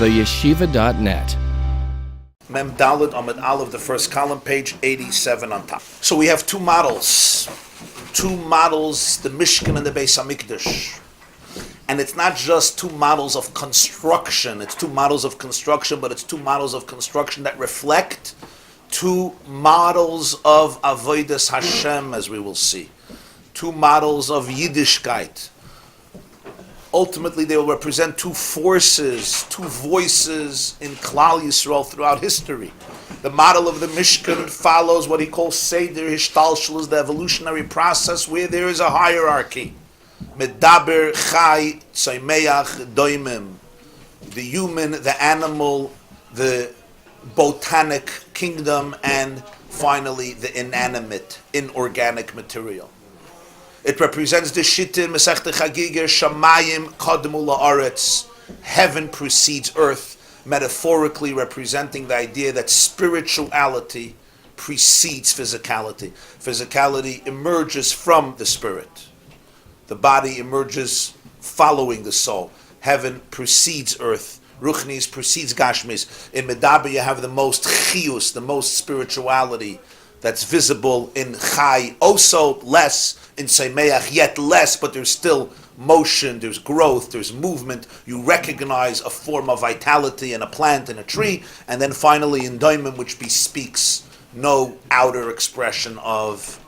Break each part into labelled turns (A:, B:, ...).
A: theyeshiva.net.
B: Mem Daled Amid Aleph, the first column, page 87 on top. So we have two models, the Mishkan and the Beis Hamikdash. And it's not just two models of construction, it's two models of construction, but it's two models of construction that reflect two models of Avodas Hashem, as we will see. Two models of Yiddishkeit. Ultimately, they will represent two forces, two voices in Klal Yisrael throughout history. The model of the Mishkan follows what he calls Seder Hishtalshel, the evolutionary process where there is a hierarchy. Medaber, Chai, Tzaimeach, Doimim. The human, the animal, the botanic kingdom, and finally the inanimate, inorganic material. It represents the Shittim, Masechta Chagiga, Shamayim, Kadmu La'aretz. Heaven precedes earth, metaphorically representing the idea that spirituality precedes physicality. Physicality emerges from the spirit. The body emerges following the soul. Heaven precedes earth. Ruchnis precedes Gashmis. In Medaber you have the most chiyus, the most spirituality that's visible in Chai, also less in Seimeach, yet less, but there's still motion, there's growth, there's movement. You recognize a form of vitality in a plant, in a tree, and then finally in Doimim, which bespeaks no outer expression of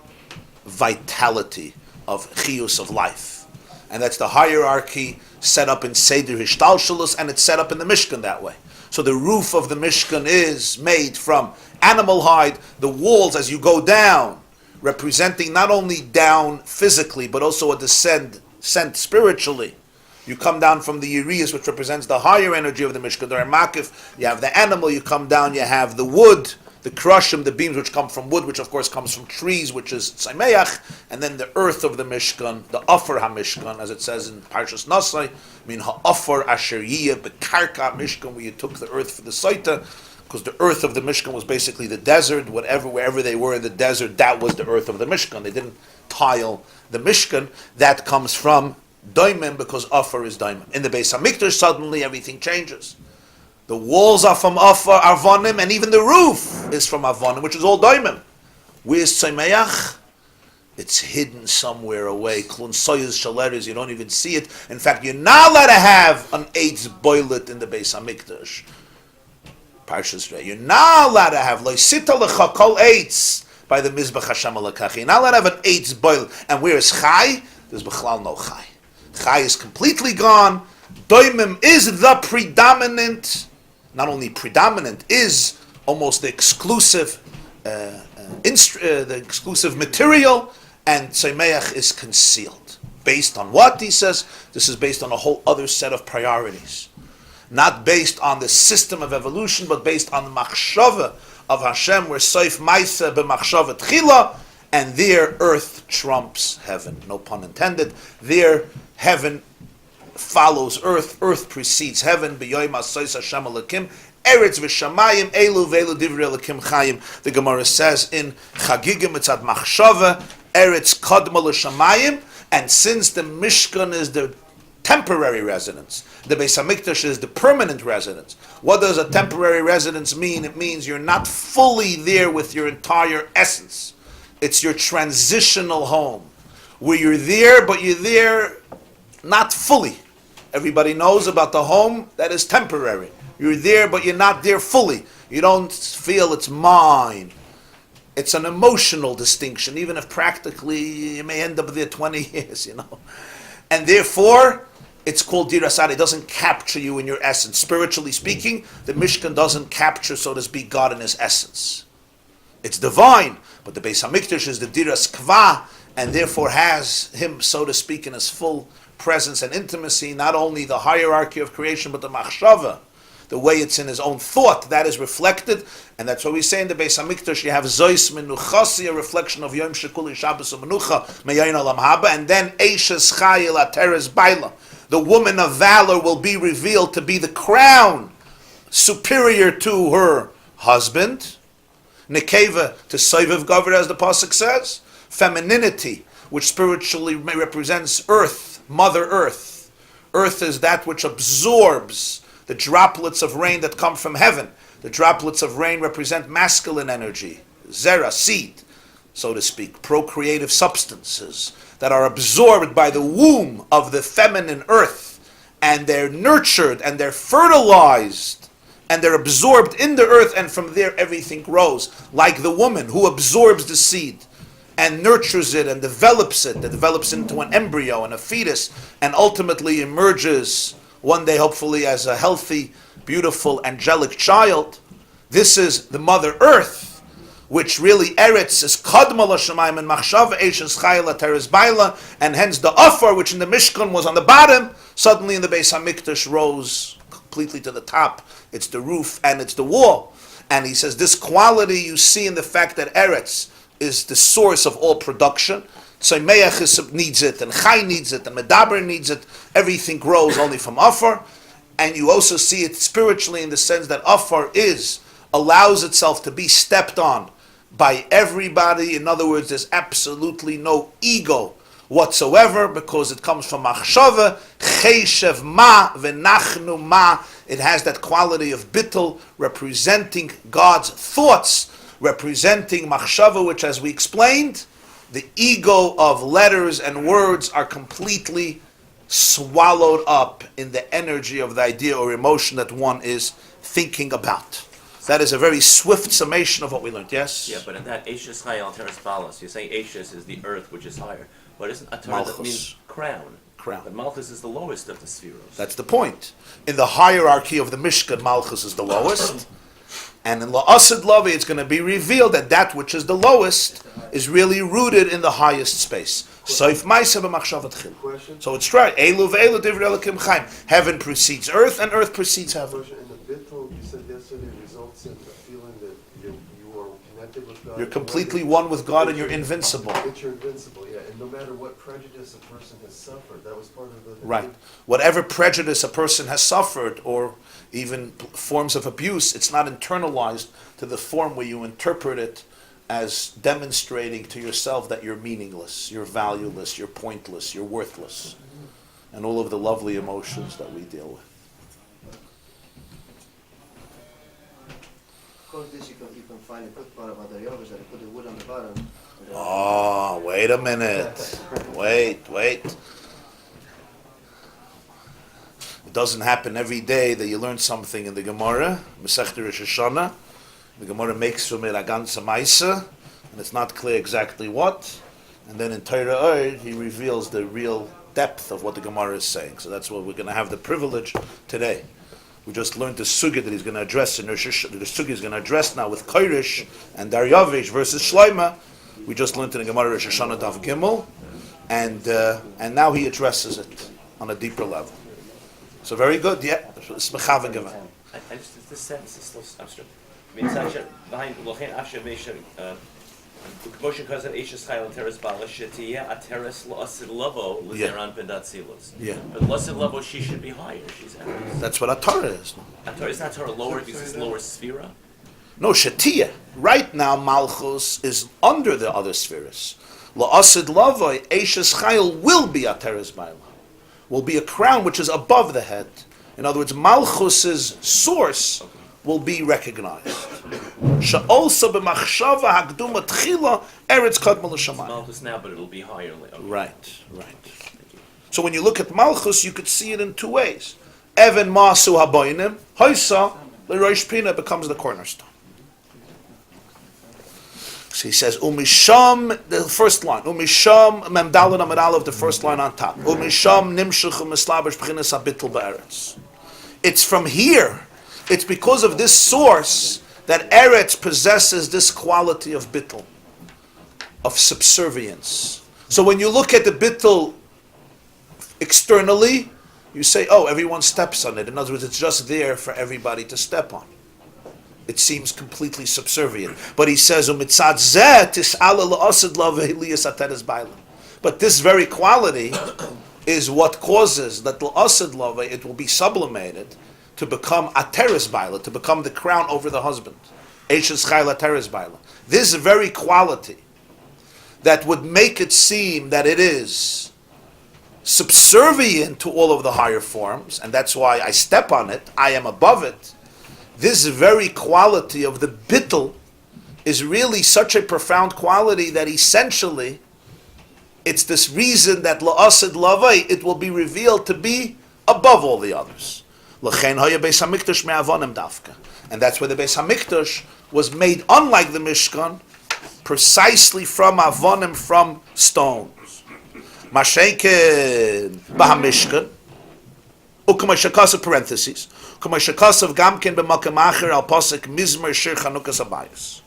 B: vitality, of chiyus, of life. And that's the hierarchy set up in Seder Hishtalshelus, and it's set up in the Mishkan that way. So the roof of the Mishkan is made from animal hide. The walls, as you go down, representing not only down physically, but also a descent spiritually. You come down from the Urias, which represents the higher energy of the Mishkan. The Makif, you have the animal, you come down, you have the wood, the krushim, the beams which come from wood, which of course comes from trees, which is Tzaimeach, and then the earth of the Mishkan, the Ohr HaMishkan, as it says in Parshas Monsey, Ha'ohr asher yiyeh bekarka Mishkan, where you took the earth for the Saita, because the earth of the Mishkan was basically the desert. Wherever they were in the desert, that was the earth of the Mishkan. They didn't tile the Mishkan. That comes from Doimim, because Ohr is Doimim. In the Beis Hamikdash, suddenly everything changes. The walls are from Avonim, and even the roof is from Avonim, which is all Doimim. Where's Tzaimeach? It's hidden somewhere away. Klun soyuz shaleres, you don't even see it. In fact, you're not allowed to have an eitz boilet in the Beis Hamikdash. Parshas Rei. You're not allowed to have loisita lecha kol eitz by the Mizbach Hashem alakachi. You're not allowed to have an eitz boilet. And where is Chai? There's bechlal no Chai. Chai is completely gone. Doimim is the predominant. Not only predominant, is almost the exclusive material, and Tzaimeach is concealed. Based on what? He says, this is based on a whole other set of priorities. Not based on the system of evolution, but based on the machshava of Hashem, where Soif Maisa b'machshava tchila, and there earth trumps heaven. No pun intended. There heaven follows earth, earth precedes heaven. B'yoyim asois Hashem alakim, eretz v'shamayim, elu v'elu divrei alakim chayim. The Gemara says in Chagigim, it's at machshava, eretz kadma l'shamayim, and since the Mishkan is the temporary residence, the Beis Hamikdash is the permanent residence. What does a temporary residence mean? It means you're not fully there with your entire essence. It's your transitional home, where you're there, but you're there not fully. Everybody knows about the home that is temporary. You're there, but you're not there fully. You don't feel it's mine. It's an emotional distinction, even if practically you may end up there 20 years, And therefore, it's called dirasad. It doesn't capture you in your essence. Spiritually speaking, the Mishkan doesn't capture, so to speak, God in his essence. It's divine, but the Beis Hamikdash is the diras kva, and therefore has him, so to speak, in his full presence and intimacy, not only the hierarchy of creation, but the machshava, the way it's in his own thought, that is reflected, and that's what we say in the Beis Hamikdash, you have Zois Menuchasi, a reflection of Yom Shekuli Shabbos Menucha, Meyayin Olam Haba, and then Eishes Chayil Ateres Baila. The woman of valor will be revealed to be the crown, superior to her husband, Nekeva to Soiviv Gavra, as the Pasuk says, femininity, which spiritually represents earth, Mother Earth. Earth is that which absorbs the droplets of rain that come from heaven. The droplets of rain represent masculine energy, zera, seed, so to speak, procreative substances that are absorbed by the womb of the feminine earth, and they're nurtured and they're fertilized and they're absorbed in the earth, and from there everything grows, like the woman who absorbs the seed and nurtures it and develops it. It develops into an embryo and a fetus, and ultimately emerges one day, hopefully, as a healthy, beautiful, angelic child. This is the Mother Earth, which really Eretz is Kadma l'Shamayim and Machshava Eishes Chayla Teres Baila, and hence the Ophar, which in the Mishkan was on the bottom, suddenly in the Beis HaMikdash rose completely to the top. It's the roof and it's the wall. And he says this quality you see in the fact that Eretz is the source of all production. Tzaimeach needs it, and Chai needs it, and Medaber needs it. Everything grows only from Ophar. And you also see it spiritually in the sense that Ophar allows itself to be stepped on by everybody. In other words, there's absolutely no ego whatsoever, because it comes from machshava, cheshev ma v'nachnu ma. It has that quality of bittul, representing God's thoughts, representing machshava, which, as we explained, the ego of letters and words are completely swallowed up in the energy of the idea or emotion that one is thinking about. That is a very swift summation of what we learned, yes?
A: Yeah, but in that Eishes Chayal Teres Balas, you're saying Eishes is the earth, which is higher. But isn't a Torah that means crown?
B: Crown.
A: But Malchus is the lowest of the spheres.
B: That's the point. In the hierarchy of the Mishkan, Malchus is the lowest. And in La'asid Lavi, it's going to be revealed that that which is the lowest is really rooted in the highest space. So it's right. Eilav Divrei Elokim Chaim. Heaven precedes earth, and earth precedes heaven.
C: In the bittul, you said yesterday, results in a feeling that you are connected with God.
B: You're completely one with God, and you're invincible.
C: That you're invincible, yeah. And no matter what prejudice a person has suffered, that was part of the...
B: Right. Whatever prejudice a person has suffered, or even forms of abuse, it's not internalized to the form where you interpret it as demonstrating to yourself that you're meaningless, you're valueless, you're pointless, you're worthless, and all of the lovely emotions that we deal with.
D: Of course, this you can find a good part about the yogis that put the wood on the bottom.
B: Oh, wait a minute. Wait. It doesn't happen every day that you learn something in the Gemara, Masechta Rosh Hashanah. The Gemara makes from it a ganze Maisa, and it's not clear exactly what. And then in Torah Ohr, he reveals the real depth of what the Gemara is saying. So that's what we're going to have the privilege today. We just learned the sugya that he's going to address in Rosh Hashanah. The sugya he's going to address now with Koirish and Daryavish versus Shloima. We just learned in the Gemara Rosh Hashanah Daf Gimel, and now he addresses it on a deeper level. So very good, yeah. It's mechaven given.
A: This sentence is still abstract. I mean, it's actually behind Lochen Afshe Meisha. Moshe Kazan Eishes Chayil Teres Bala Shetiya Ateres La'asid Lavo L'Zeran Bendat Silos.
B: Yeah.
A: But La'asid Lavo, she should be higher. She's Eretz.
B: That's what a Torah is.
A: Is not Torah lower because it's lower sphera?
B: No, Shetiya. Right now, Malchus is under the other spheres. La'asid Lavo, Eishes Chayil will be a Teres Bala. Will be a crown which is above the head. In other words, Malchus's source will be recognized. Sha'olsa b'machshava hagduma tchila eretz kadma l'shamayim.
A: Malchus now, but it'll be higher later. Okay.
B: Right. So when you look at Malchus, you could see it in two ways. Even masu haboinim, hoisa l'rosh pina becomes the cornerstone. So he says, Umisham, the first line, Umisham, Memdalad Amid Aleph, the first line on top. Umisham nimshuch u'mislabish b'chinas habitul ba'eretz. It's from here. It's because of this source that Eretz possesses this quality of bittul, of subservience. So when you look at the bittul externally, you say, oh, everyone steps on it. In other words, it's just there for everybody to step on. It seems completely subservient. But he says, but this very quality is what causes that l'asad love, it will be sublimated to become a teres baila, to become the crown over the husband. Eishes chayla teres baila. This very quality that would make it seem that it is subservient to all of the higher forms, and that's why I step on it, I am above it, this very quality of the bittul is really such a profound quality that essentially it's this reason that la'asid lavai, it will be revealed to be above all the others. L'chein haya beis hamikdash me'avonim dafka. And that's why the beis hamikdash was made unlike the Mishkan, precisely from avonim, from stones. Masheken b'hamishkan, u'kamay shakasav parentheses, u'kamay shakasav gamken b'makam acher al pasek mizmer shir chanukas abayis.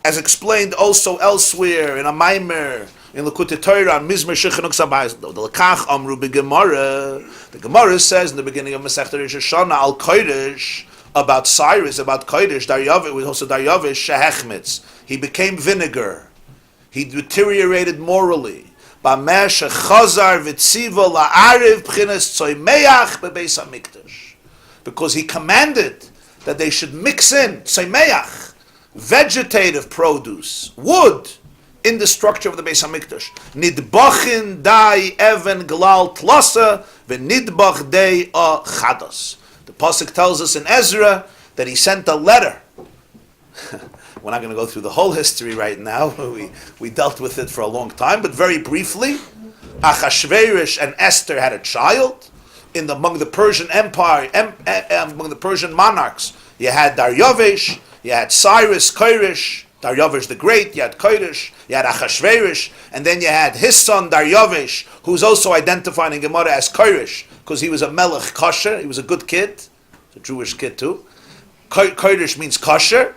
B: As explained also elsewhere in a Maamer, in Likutei Torah, on Mizmer Shir Chanukas Abayis, the Lakach Amru b'Gemara. The Gemara says in the beginning of Masechta Rosh Hashanah al Kodesh about Cyrus, about Kodesh, Daryavish, also Daryavish shehechmitz. He became vinegar. He deteriorated morally. B'meh shechazar v'tziva la'ariv b'chinas tzoymeach b'beis hamikdash, because he commanded that they should mix in tzoymeach, vegetative produce, wood, in the structure of the Beis Hamikdash. Nidbachin dai even glal tlasa v'nidbach dei a chados. The pasuk tells us in Ezra that he sent a letter. We're not going to go through the whole history right now. We dealt with it for a long time, but very briefly, Achashverosh and Esther had a child. Among the Persian Empire, among the Persian monarchs, you had Daryavish, you had Cyrus, Koresh, Daryavish the Great, you had Koresh, you had Achashverosh, and then you had his son Daryavish, who's also identified in Gemara as Koresh, because he was a melech kosher, he was a good kid, a Jewish kid too. Koresh means kosher,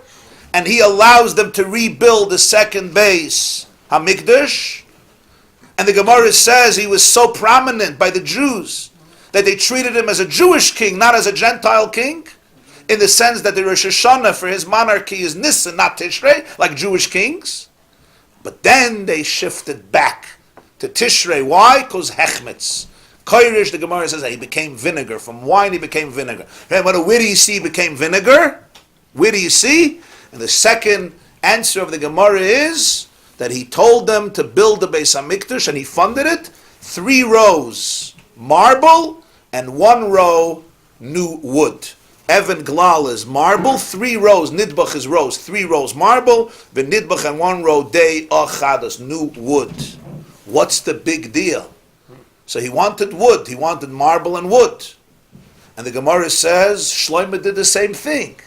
B: and he allows them to rebuild the second base, Hamikdash, and the Gemara says he was so prominent by the Jews that they treated him as a Jewish king, not as a Gentile king, in the sense that the Rosh Hashanah for his monarchy is Nisan, not Tishrei, like Jewish kings. But then they shifted back to Tishrei. Why? Because Hechmetz. Koirish, the Gemara says that he became vinegar. From wine he became vinegar. And where do you see he became vinegar? Where do you see? And the second answer of the Gemara is that he told them to build the Beis HaMikdash, and he funded it 3 rows marble and 1 row new wood. Evan Glal is marble, 3 rows. Nidbach is rows, 3 rows marble. The Nidbach and 1 row day achadas, new wood. What's the big deal? So he wanted wood. He wanted marble and wood. And the Gemara says Shlomo did the same thing.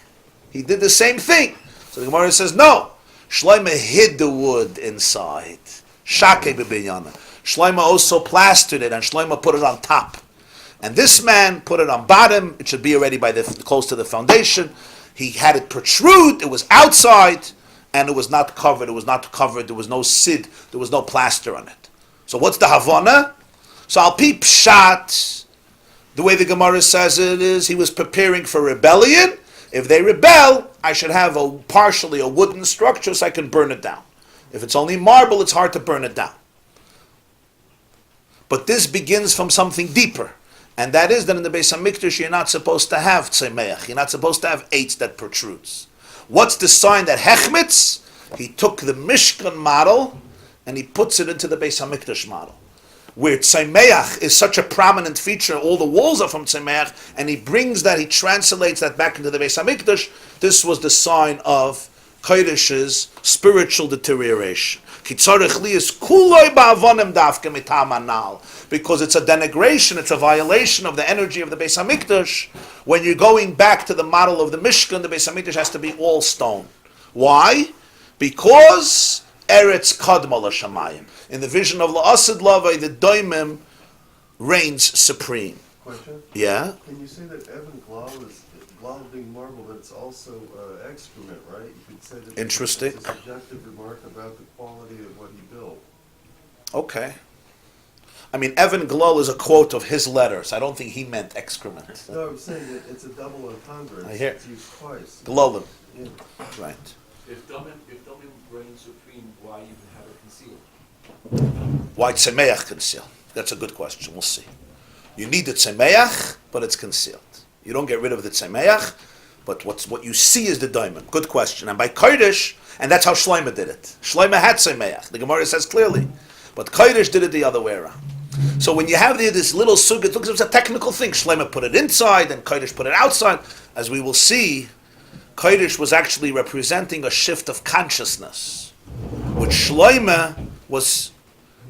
B: He did the same thing. So the Gemara says no. Shlomo hid the wood inside. Shake bebinyana. Shlomo also plastered it, and Shlomo put it on top. And this man put it on bottom. It should be already by close to the foundation. He had it protrude. It was outside, and it was not covered. It was not covered. There was no sid. There was no plaster on it. So what's the Havana? So Al Pi Pshat, the way the Gemara says it is, he was preparing for rebellion. If they rebel, I should have partially a wooden structure so I can burn it down. If it's only marble, it's hard to burn it down. But this begins from something deeper. And that is that in the Beis HaMikdash, you're not supposed to have tzemeach. You're not supposed to have eight that protrudes. What's the sign that Hechmetz? He took the Mishkan model and he puts it into the Beis HaMikdash model, where tzemeach is such a prominent feature. All the walls are from tzemeach, and he brings that, he translates that back into the Beis HaMikdash. This was the sign of Kodesh's spiritual deterioration. Because it's a denigration, it's a violation of the energy of the Beis HaMikdash. When you're going back to the model of the Mishkan, the Beis HaMikdash has to be all stone. Why? Because Eretz Kadma L'Shamayim. In the vision of La'asid Lavai, the Doimim reigns supreme.
C: Question?
B: Yeah?
C: Can you say that Evan Glal is Glal being marble, but it's also excrement, right? You could say that
B: Interesting.
C: it's a subjective remark about the quality of what he built.
B: Okay. I mean, Evan Glal is a quote of his letters. I don't think he meant excrement.
C: No, I'm saying that it's a double entendre.
B: I hear.
C: It's used twice.
B: Glolim.
C: Yeah.
B: Right.
E: If Domim reigns supreme, why even have it concealed?
B: Why Tzemeach concealed? That's a good question. We'll see. You need the Tzemeach, but it's concealed. You don't get rid of the Tzemeach, but what you see is the diamond. Good question. And by Kodesh, and that's how Shlomo did it. Shlomo had Tzemeach. The Gemara says clearly. But Kodesh did it the other way around. So when you have this little sugya, it looks like it's a technical thing. Shlomo put it inside, and Kodesh put it outside. As we will see, Kodesh was actually representing a shift of consciousness, which Shlomo was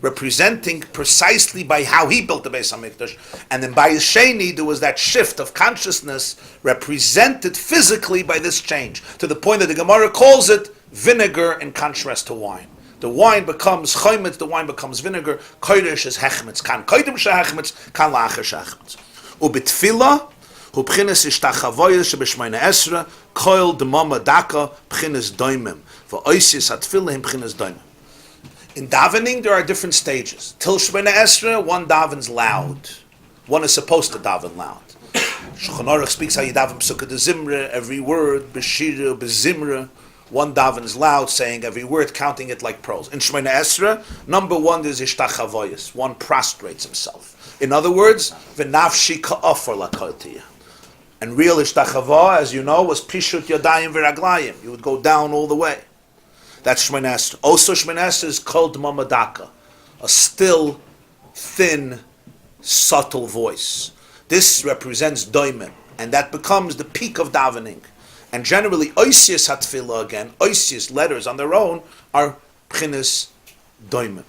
B: representing precisely by how he built the Beis HaMikdash. And then by his Sheni, there was that shift of consciousness represented physically by this change, to the point that the Gemara calls it vinegar in contrast to wine. The wine becomes chometz, the wine becomes vinegar. Kodesh is hechmetz. Kan kodim shehechmetz, kan lacher shehechmetz. Ubitfila, hu b'chines ishtachavoyes shebeshmayne esra, koil demama daka, b'chines doimim. V'oisis hatfila him b'chines doimim. In davening, there are different stages. Till Shemona Esra, one davens loud. One is supposed to daven loud. Shulchan Aruch speaks how you daven Pesukah de Zimra, every word, Beshira, Bezimra. One davens loud, saying every word, counting it like prose. In Shemona Esra, number one is Ishtachavoyas. One prostrates himself. In other words, V'nafshi ka'afar lakotiya. And real Ishtachava, as you know, was Pishut Yadayim V'raglayim. You would go down all the way. That's Shemona Esra. Also Shemona Esra is called Mamadaka, a still, thin, subtle voice. This represents doimim, and that becomes the peak of davening. And generally, oisius hatfila again, oisius letters on their own are pchinis doimim.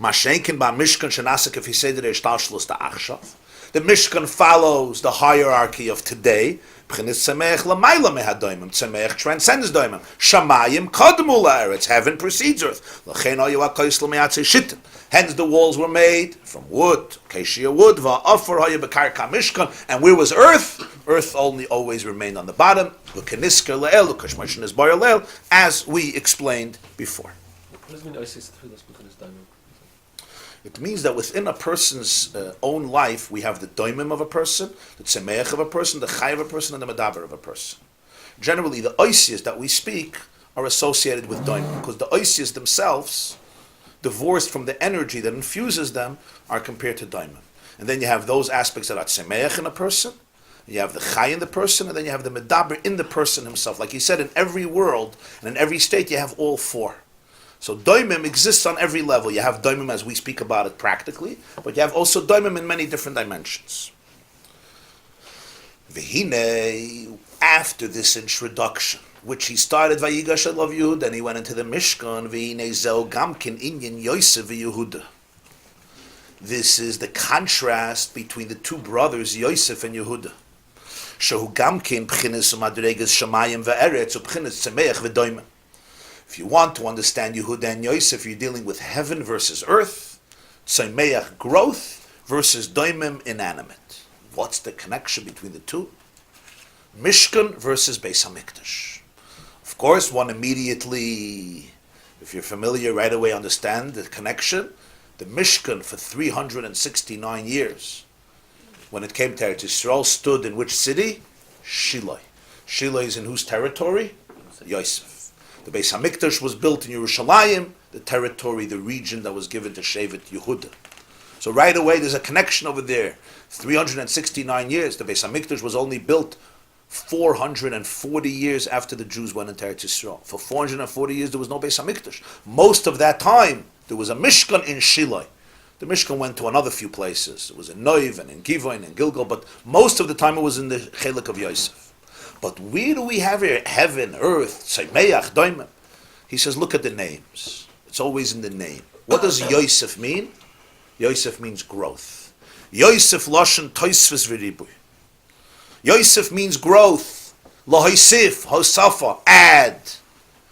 B: Mashenkin ba Mishkan shenasek if he said that ishtalshlus da achshav. The Mishkan follows the hierarchy of today. Pchinis tzemeach lamayla mehadoimim. Tzemeach transcends doimim. Shamayim kadmu la'eretz. Heaven precedes earth. L'chein oyu ha'kois l'meyatzei shittim. Hence the walls were made from wood, keshia wood, va'afar hoyu b'karka Mishkan. And where was earth? Earth only always remained on the bottom. L'kenisker le'el, l'kashmashin is bar le'el, as we explained before.
E: What does it mean, oisius tefillas b'chinas doimim?
B: It means that within a person's own life, we have the doimim of a person, the tzemeach of a person, the chay of a person, and the medaber of a person. Generally, the oisias that we speak are associated with doimim, because the oisias themselves, divorced from the energy that infuses them, are compared to doimim. And then you have those aspects that are tzemeach in a person, you have the chay in the person, and then you have the medaber in the person himself. Like he said, in every world and in every state, you have all four. So doimim exists on every level. You have doimim as we speak about it practically, but you have also doimim in many different dimensions. V'hine, after this introduction, which he started Vayigash Eilav Yehudah, and he went into the Mishkan, v'hine zeu gamkin inyan Yosef v'Yehudah. This is the contrast between the two brothers, Yosef and Yehudah. Shehu gamkin b'chinis u'madreges shamayim v'eretz u'b'chinis tzemeach v'doimim. If you want to understand Yehudah and Yosef, you're dealing with heaven versus earth, tzemeach growth versus doimim inanimate. What's the connection between the two? Mishkan versus Beis HaMikdash. Of course, one immediately, if you're familiar, right away understand the connection. The Mishkan for 369 years, when it came to Eretz Yisrael, stood in which city? Shiloh. Shiloh is in whose territory? Yosef. The Beis HaMikdash was built in Yerushalayim, the territory, the region that was given to Shevet Yehudah. So right away there's a connection over there. 369 years. The Beis HaMikdash was only built 440 years after the Jews went into Eretz Yisrael. For 440 years there was no Beis HaMikdash. Most of that time there was a Mishkan in Shiloh. The Mishkan went to another few places. It was in Noiv and in Givon and Gilgal, but most of the time it was in the Chelik of Yosef. But where do we have here? Heaven, earth, Tzemeach, Doimim. He says, look at the names. It's always in the name. What does Yosef mean? Yosef means growth. Yosef Lashon Toisves V'Ribuy. Yosef means growth. Lahoisif, Hosafa, add,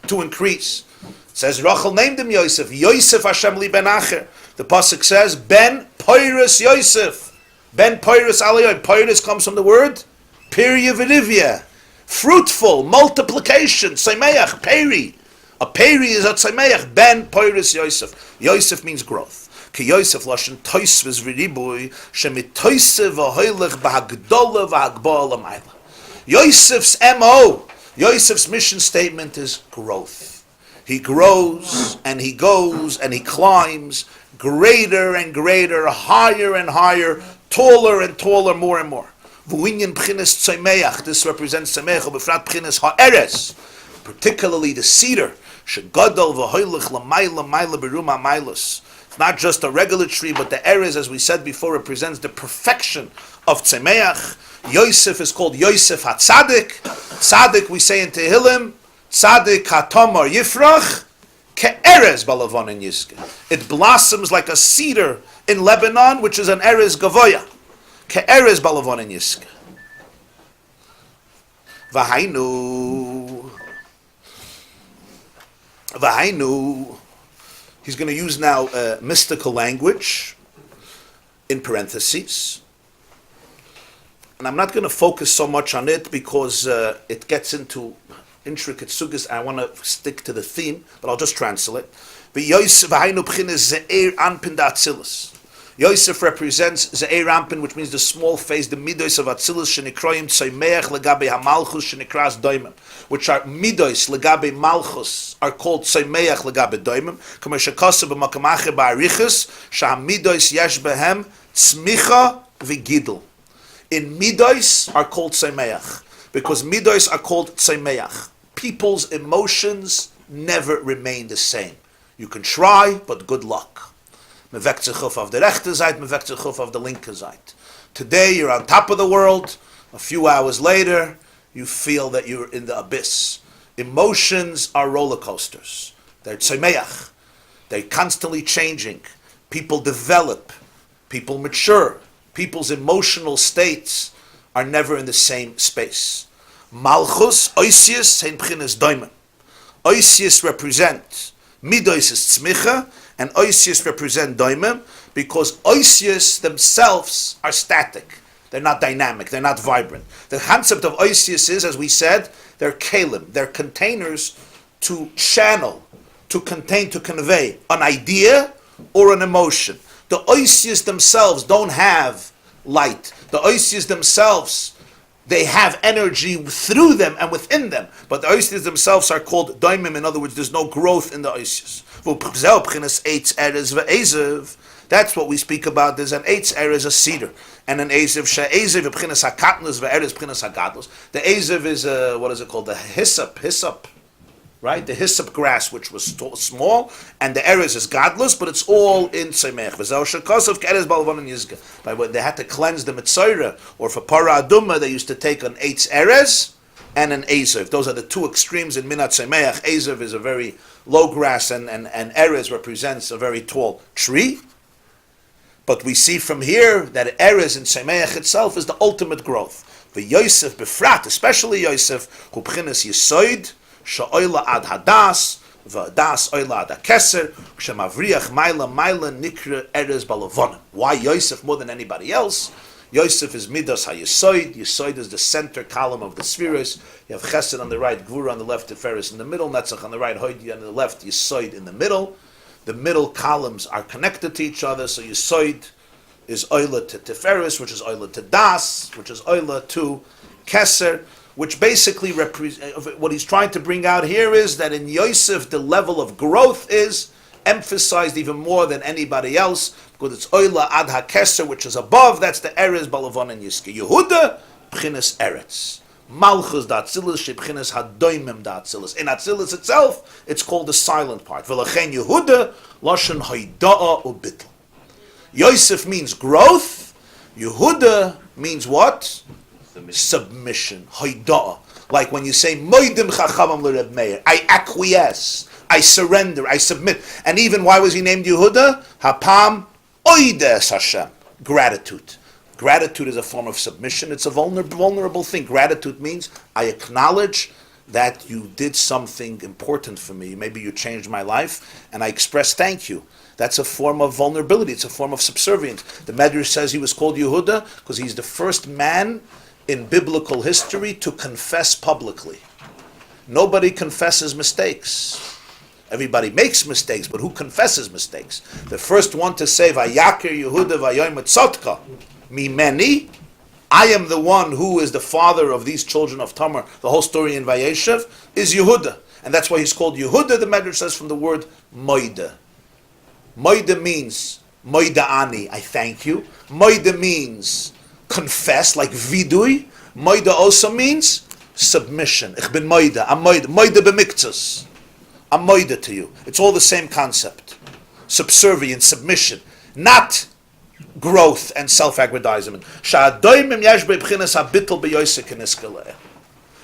B: to increase. It says Rachel named him Yosef. Yosef Hashem li ben Acher. The pasuk says Ben Poirus Yosef. Ben Poirus Aliyah. Poirus comes from the word Pirya V'Rivya. Fruitful, multiplication, Tzemeach, Peri. A Peri is a Tzemeach, Ben Poirus Yosef. Yosef means growth. Ki Yosef Lashon Toisves V'Ribuy, Shemit Toisev V'Hoylech B'Hagdola V'Hagba'al Amayla. Yosef's M.O., Yosef's mission statement is growth. He grows, and he goes, and he climbs, greater and greater, higher and higher, taller and taller, more and more. This represents Tzemeach, b'frat b'chinas ha'eres, particularly the cedar. Shegadol v'hoylech l'mayla mayla beruma maylos. not just a regular tree, but the Erez, as we said before, represents the perfection of Tzemeach. Yosef is called Yosef HaTzadik. Tzadik, we say in Tehillim, Tzadik HaTomar Yifrach, Ke'erez Balavon in Yizke. It blossoms like a cedar in Lebanon, which is an Erez Gavoya. Ke'erez Balavon in Yizke. Vahainu. He's going to use now mystical language in parentheses. And I'm not going to focus so much on it because it gets into intricate sugas. I want to stick to the theme, but I'll just translate. Yosef represents Ze'er Rampin, which means the small face, the midos of Atzilus, shenikroim tzaymeach legabe hamalchus shenikras doimim, which are midos legabe malchus, are called tzaymeach legabe doimim, kama shekasa b'makamache ba'arichus, sha'amidos yesh behem tzmicha v'gidl. In midos are called tzaymeach, because midos are called tzaymeach. People's emotions never remain the same. You can try, but good luck. Me weckt sich auf der rechte Seite, me weckt sich auf der linke Seite. Today you're on top of the world, a few hours later you feel that you're in the abyss. Emotions are roller coasters. They're tzemeach. They're constantly changing. People develop. People mature. People's emotional states are never in the same space. Malchus, oisius, sein b'chinas doimen. Oisius represent midos is tzmicha, and oisius represent doimim, because oisius themselves are static. They're not dynamic, they're not vibrant. The concept of oisius is, as we said, they're kalim, they're containers to channel, to contain, to convey an idea or an emotion. The oisius themselves don't have light. The oisius themselves, they have energy through them and within them. But the oisius themselves are called doimim. In other words, there's no growth in the oisius. That's what we speak about. There's an eitz erez, a cedar, and an ezev. She'ezev b'chinas hakatnus ve'erez b'chinas hagadlus. The ezev is what is it called? The hyssop, right? The hyssop grass, which was small, and the erez is godless, but it's all in tzemech. By when they had to cleanse the mitzayra, or for para aduma, they used to take an eitz erez and an ezev. Those are the two extremes in minat tzemech. Ezev is a very low grass, and erez represents a very tall tree. But we see from here that erez in tzemech itself is the ultimate growth. The Yosef befrat, especially Yosef, who b'chinas yisoid, sha'oila ad hadas, v'adas oila ad hakeser, k'shemavriach maila nikra erez balavonim. Why Yosef more than anybody else? Yosef is midas ha-yisoid. Yisoid is the center column of the spheres. You have chesed on the right, gvura on the left, teferes in the middle, netzach on the right, hoidi on the left, yisoid in the middle. The middle columns are connected to each other, so yisoid is oila to teferes, which is oila to das, which is oila to keser, which basically what he's trying to bring out here is that in Yosef the level of growth is emphasized even more than anybody else, because it's oila ad hakeser, which is above. That's the erez balavon and yiske. Yehudah b'chinas eretz, malchus da atzilus sheb'chinas hadoimim da atzilus. In atzilus itself, it's called the silent part. V'lachen Yehudah lashon haida'a ubitl. Yosef means growth. Yehudah means what? Submission. Haida'a. Like when you say moidim chachamam l'Reb Meir, I acquiesce, I surrender, I submit. And even why was he named Yehudah? Hapam oides Hashem. Gratitude. Gratitude is a form of submission. It's a vulnerable thing. Gratitude means I acknowledge that you did something important for me. Maybe you changed my life, and I express thank you. That's a form of vulnerability. It's a form of subservience. The Medrash says he was called Yehudah because he's the first man in biblical history to confess publicly. Nobody confesses mistakes. Everybody makes mistakes, but who confesses mistakes? The first one to say, Vayakir Yehudah Vayoym Etzotka, Mimeni, I am the one who is the father of these children of Tamar. The whole story in Vayeshev is Yehudah. And that's why he's called Yehudah, the Medrash says, from the word Moida. Moida means Moida Ani, I thank you. Moida means confess, like vidui. Moida also means submission. Ich bin Moida. I'm Moida. Moida b'miktzas. I'm Moida to you. It's all the same concept. subservience, submission, not growth and self-aggrandizement.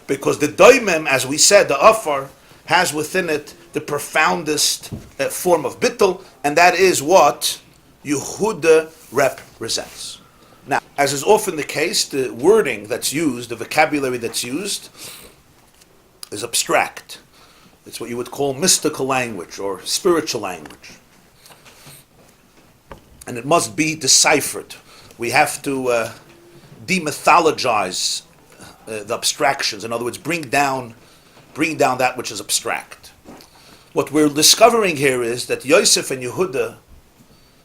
B: Because the doimim, as we said, the afar, has within it the profoundest form of bittul, and that is what Yehudah represents. Now, as is often the case, the wording that's used, the vocabulary that's used, is abstract. It's what you would call mystical language or spiritual language. And it must be deciphered. We have to demythologize the abstractions. In other words, bring down that which is abstract. What we're discovering here is that Yosef and Yehudah,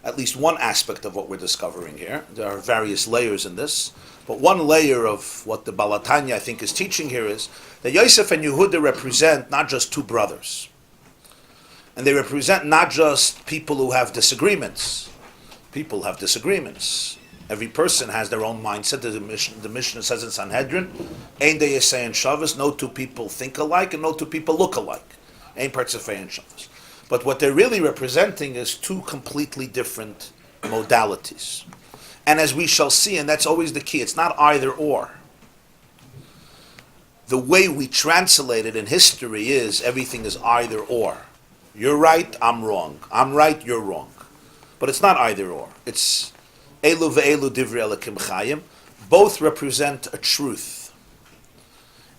B: at least one aspect of what we're discovering here, there are various layers in this, but one layer of what the Balatanya, I think, is teaching here is that Yosef and Yehudah represent not just two brothers, and they represent not just people who have disagreements. People have disagreements. Every person has their own mindset. The Mishnah says in Sanhedrin, Ein deyesei and Shabbos, no two people think alike and no two people look alike. Ein partzefei and Shabbos. But what they're really representing is two completely different modalities. And as we shall see, and that's always the key, it's not either or. The way we translate it in history is everything is either or. You're right, I'm wrong. I'm right, you're wrong. But it's not either or. It's Elu ve'elu divrei Elokim chayim. Both represent a truth.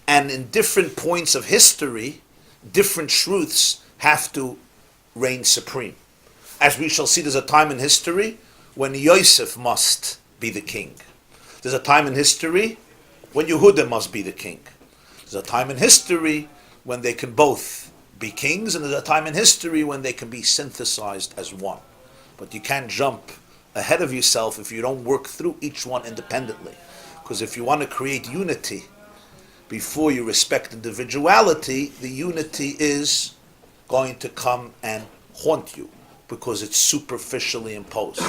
B: And in different points of history, different truths have to reign supreme. As we shall see, there's a time in history when Yosef must be the king. There's a time in history when Yehudah must be the king. There's a time in history when they can both be kings, and there's a time in history when they can be synthesized as one. But you can't jump ahead of yourself if you don't work through each one independently. Because if you want to create unity before you respect individuality, the unity is going to come and haunt you because it's superficially imposed.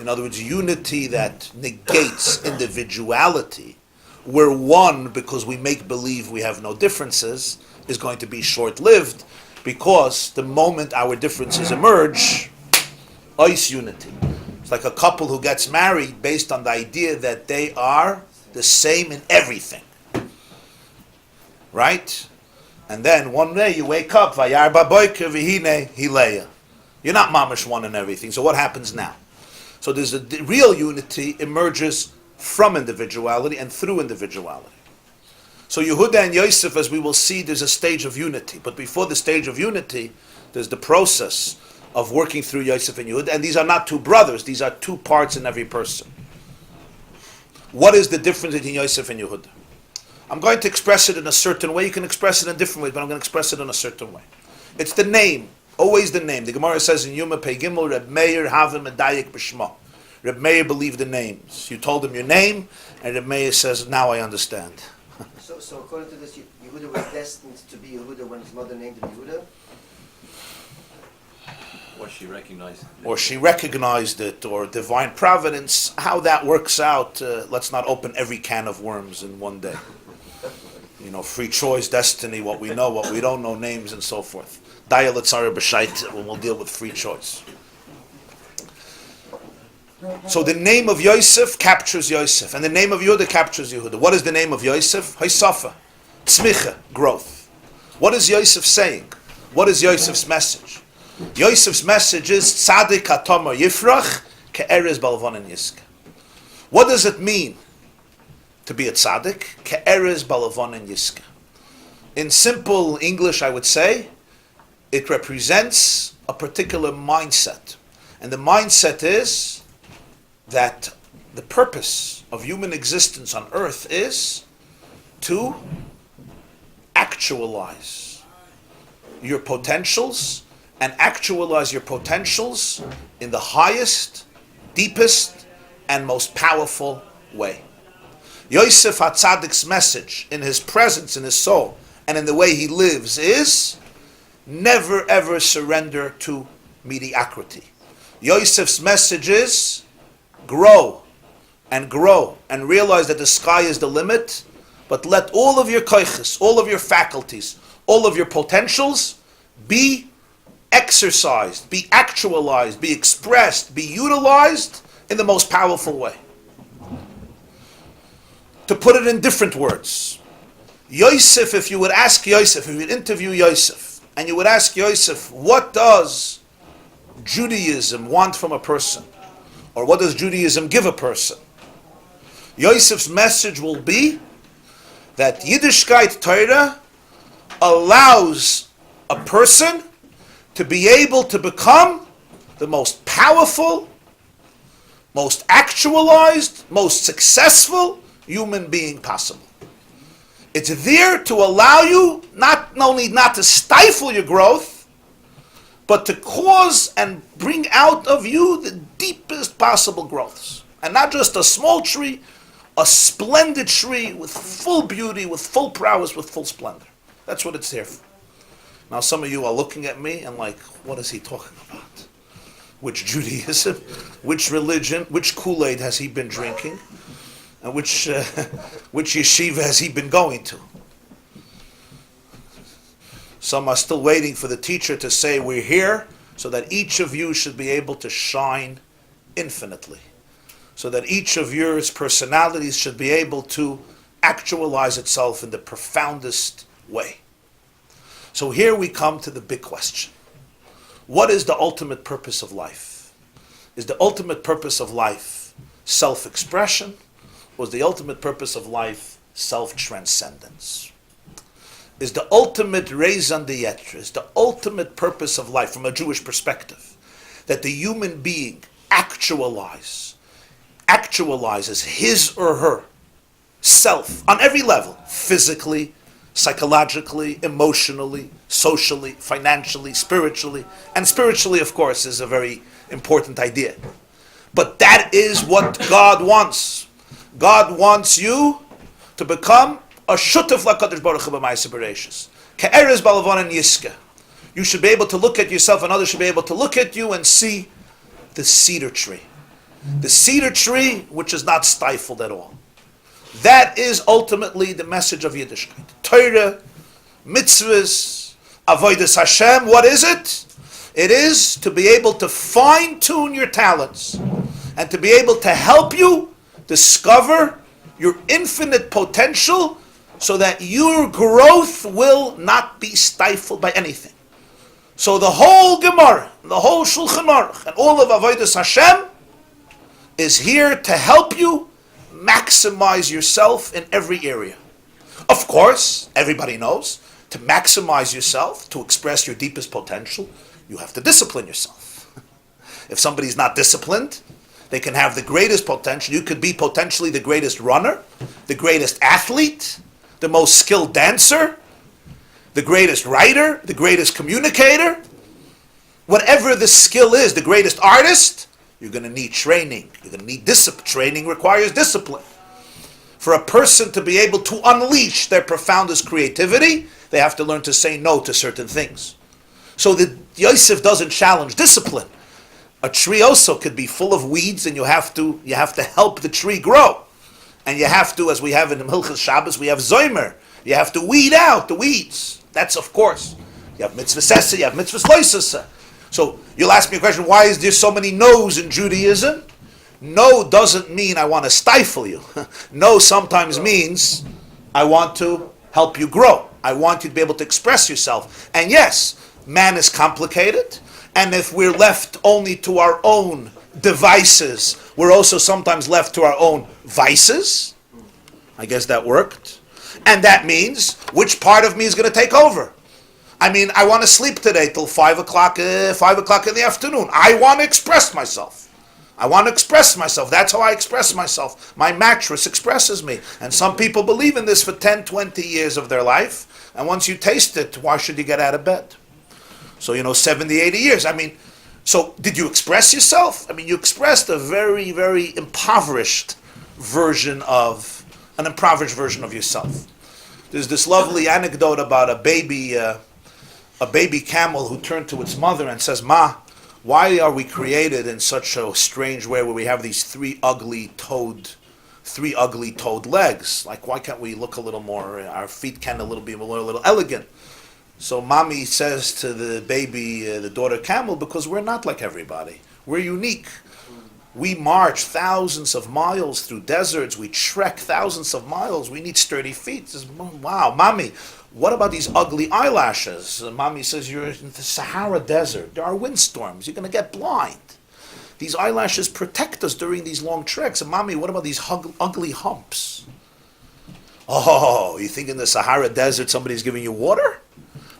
B: In other words, unity that negates individuality, we're one because we make believe we have no differences, is going to be short-lived, because the moment our differences emerge, ice unity. It's like a couple who gets married based on the idea that they are the same in everything. Right? And then one day you wake up, Vayar baboiker v'hine hileya. You're not mamish one in everything. So what happens now? So there's the real unity emerges from individuality and through individuality. So Yehudah and Yosef, as we will see, there's a stage of unity. But before the stage of unity, there's the process of working through Yosef and Yehudah. And these are not two brothers. These are two parts in every person. What is the difference between Yosef and Yehudah? I'm going to express it in a certain way. You can express it in different ways, but I'm going to express it in a certain way. It's the name. Always the name. The Gemara says in Yuma Pei Gimel, Reb Meir havim medayik b'shma. Reb Meir believed the names. You told him your name, and Reb Meir says, now I understand.
D: So according to this, Yehudah was destined to be Yehudah when his mother named him Yehudah?
A: Or she recognized it.
B: Or she recognized it, or divine providence. How that works out, let's not open every can of worms in one day. You know, free choice, destiny, what we know, what we don't know, names and so forth. Daya l'tzara b'shait, when we'll deal with free choice. So the name of Yosef captures Yosef, and the name of Yehudah captures Yehudah. What is the name of Yosef? Haisafa, tzmicha, growth. What is Yosef saying? What is Yosef's message? Yosef's message is Tzadik Hatomar Yifrach Ke'erez Balavonin Yiska. What does it mean to be a tzaddik? Ke'erez Balavonin Yiska. In simple English, I would say, it represents a particular mindset. And the mindset is that the purpose of human existence on earth is to actualize your potentials, and actualize your potentials in the highest, deepest, and most powerful way. Yosef HaTzaddik's message in his presence, in his soul, and in the way he lives is never ever surrender to mediocrity. Yosef's message is grow and realize that the sky is the limit, but let all of your koiches, all of your faculties, all of your potentials be exercised, be actualized, be expressed, be utilized in the most powerful way. To put it in different words, Yosef, if you would ask Yosef, if you would interview Yosef, and you would ask Yosef, what does Judaism want from a person? Or what does Judaism give a person? Yosef's message will be that Yiddishkeit Torah allows a person to be able to become the most powerful, most actualized, most successful human being possible. It's there to allow you not only not to stifle your growth, but to cause and bring out of you the deepest possible growths. And not just a small tree, a splendid tree with full beauty, with full prowess, with full splendor. That's what it's there for. Now some of you are looking at me and like, what is he talking about? Which Judaism, which religion, which Kool-Aid has he been drinking? And which yeshiva has he been going to? Some are still waiting for the teacher to say, we're here, so that each of you should be able to shine infinitely. So that each of your personalities should be able to actualize itself in the profoundest way. So here we come to the big question. What is the ultimate purpose of life? Is the ultimate purpose of life self-expression? Was the ultimate purpose of life self-transcendence? Is the ultimate raison d'etre, is the ultimate purpose of life from a Jewish perspective, that the human being actualizes his or her self on every level, physically, psychologically, emotionally, socially, financially, spiritually, and spiritually, of course, is a very important idea. But that is what God wants. God wants you to become a shutuf l'Kadosh Baruch Hu b'ma'aseh bereishis. Ke'erez balavonan yiska. You should be able to look at yourself, and others should be able to look at you and see the cedar tree. The cedar tree which is not stifled at all. That is ultimately the message of Yiddishkeit. Torah, mitzvahs, avodas Hashem, what is it? It is to be able to fine-tune your talents and to be able to help you discover your infinite potential so that your growth will not be stifled by anything. So the whole Gemara, the whole Shulchan Aruch, and all of Avodas Hashem is here to help you maximize yourself in every area. Of course, everybody knows, to maximize yourself, to express your deepest potential, you have to discipline yourself. If somebody's not disciplined, they can have the greatest potential. You could be potentially the greatest runner, the greatest athlete, the most skilled dancer, the greatest writer, the greatest communicator. Whatever the skill is, the greatest artist, you're going to need training. You're going to need discipline. Training requires discipline. For a person to be able to unleash their profoundest creativity, they have to learn to say no to certain things. So the Yosef doesn't challenge discipline. A tree also could be full of weeds, and you have to help the tree grow. And you have to, as we have in the Hilchos Shabbos, we have Zomer. You have to weed out the weeds. That's of course. You have mitzvah sesa, you have mitzvah loisasa. So you'll ask me a question, why is there so many no's in Judaism? No doesn't mean I want to stifle you. No sometimes means I want to help you grow. I want you to be able to express yourself. And yes, man is complicated. And if we're left only to our own devices, we're also sometimes left to our own vices. I guess that worked. And that means, which part of me is going to take over? I mean, I want to sleep today till 5 o'clock in the afternoon. I want to express myself. That's how I express myself. My mattress expresses me. And some people believe in this for 10, 20 years of their life. And once you taste it, why should you get out of bed? So, 70, 80 years. I mean, so did you express yourself? I mean, you expressed a very, very impoverished version of yourself. There's this lovely anecdote about a baby camel who turned to its mother and says, "Ma, why are we created in such a strange way where we have these three ugly toed legs? Like, why can't we look a little more, our feet can be a little elegant?" So mommy says to the baby, the daughter camel, because we're not like everybody. We're unique. We march thousands of miles through deserts. We trek thousands of miles. We need sturdy feet. Says, wow, mommy, what about these ugly eyelashes? Mommy says, you're in the Sahara Desert. There are windstorms. You're going to get blind. These eyelashes protect us during these long treks. And mommy, what about these ugly humps? Oh, you think in the Sahara Desert somebody's giving you water?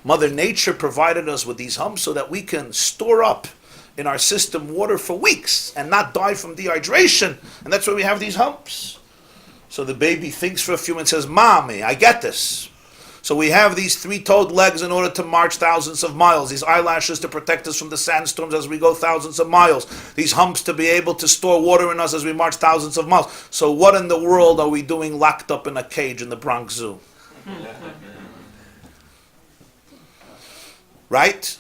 B: Mother Nature provided us with these humps so that we can store up in our system water for weeks and not die from dehydration. And that's why we have these humps. So the baby thinks for a few minutes and says, Mommy, I get this. So we have these three-toed legs in order to march thousands of miles, these eyelashes to protect us from the sandstorms as we go thousands of miles, these humps to be able to store water in us as we march thousands of miles. So what in the world are we doing locked up in a cage in the Bronx Zoo? Right?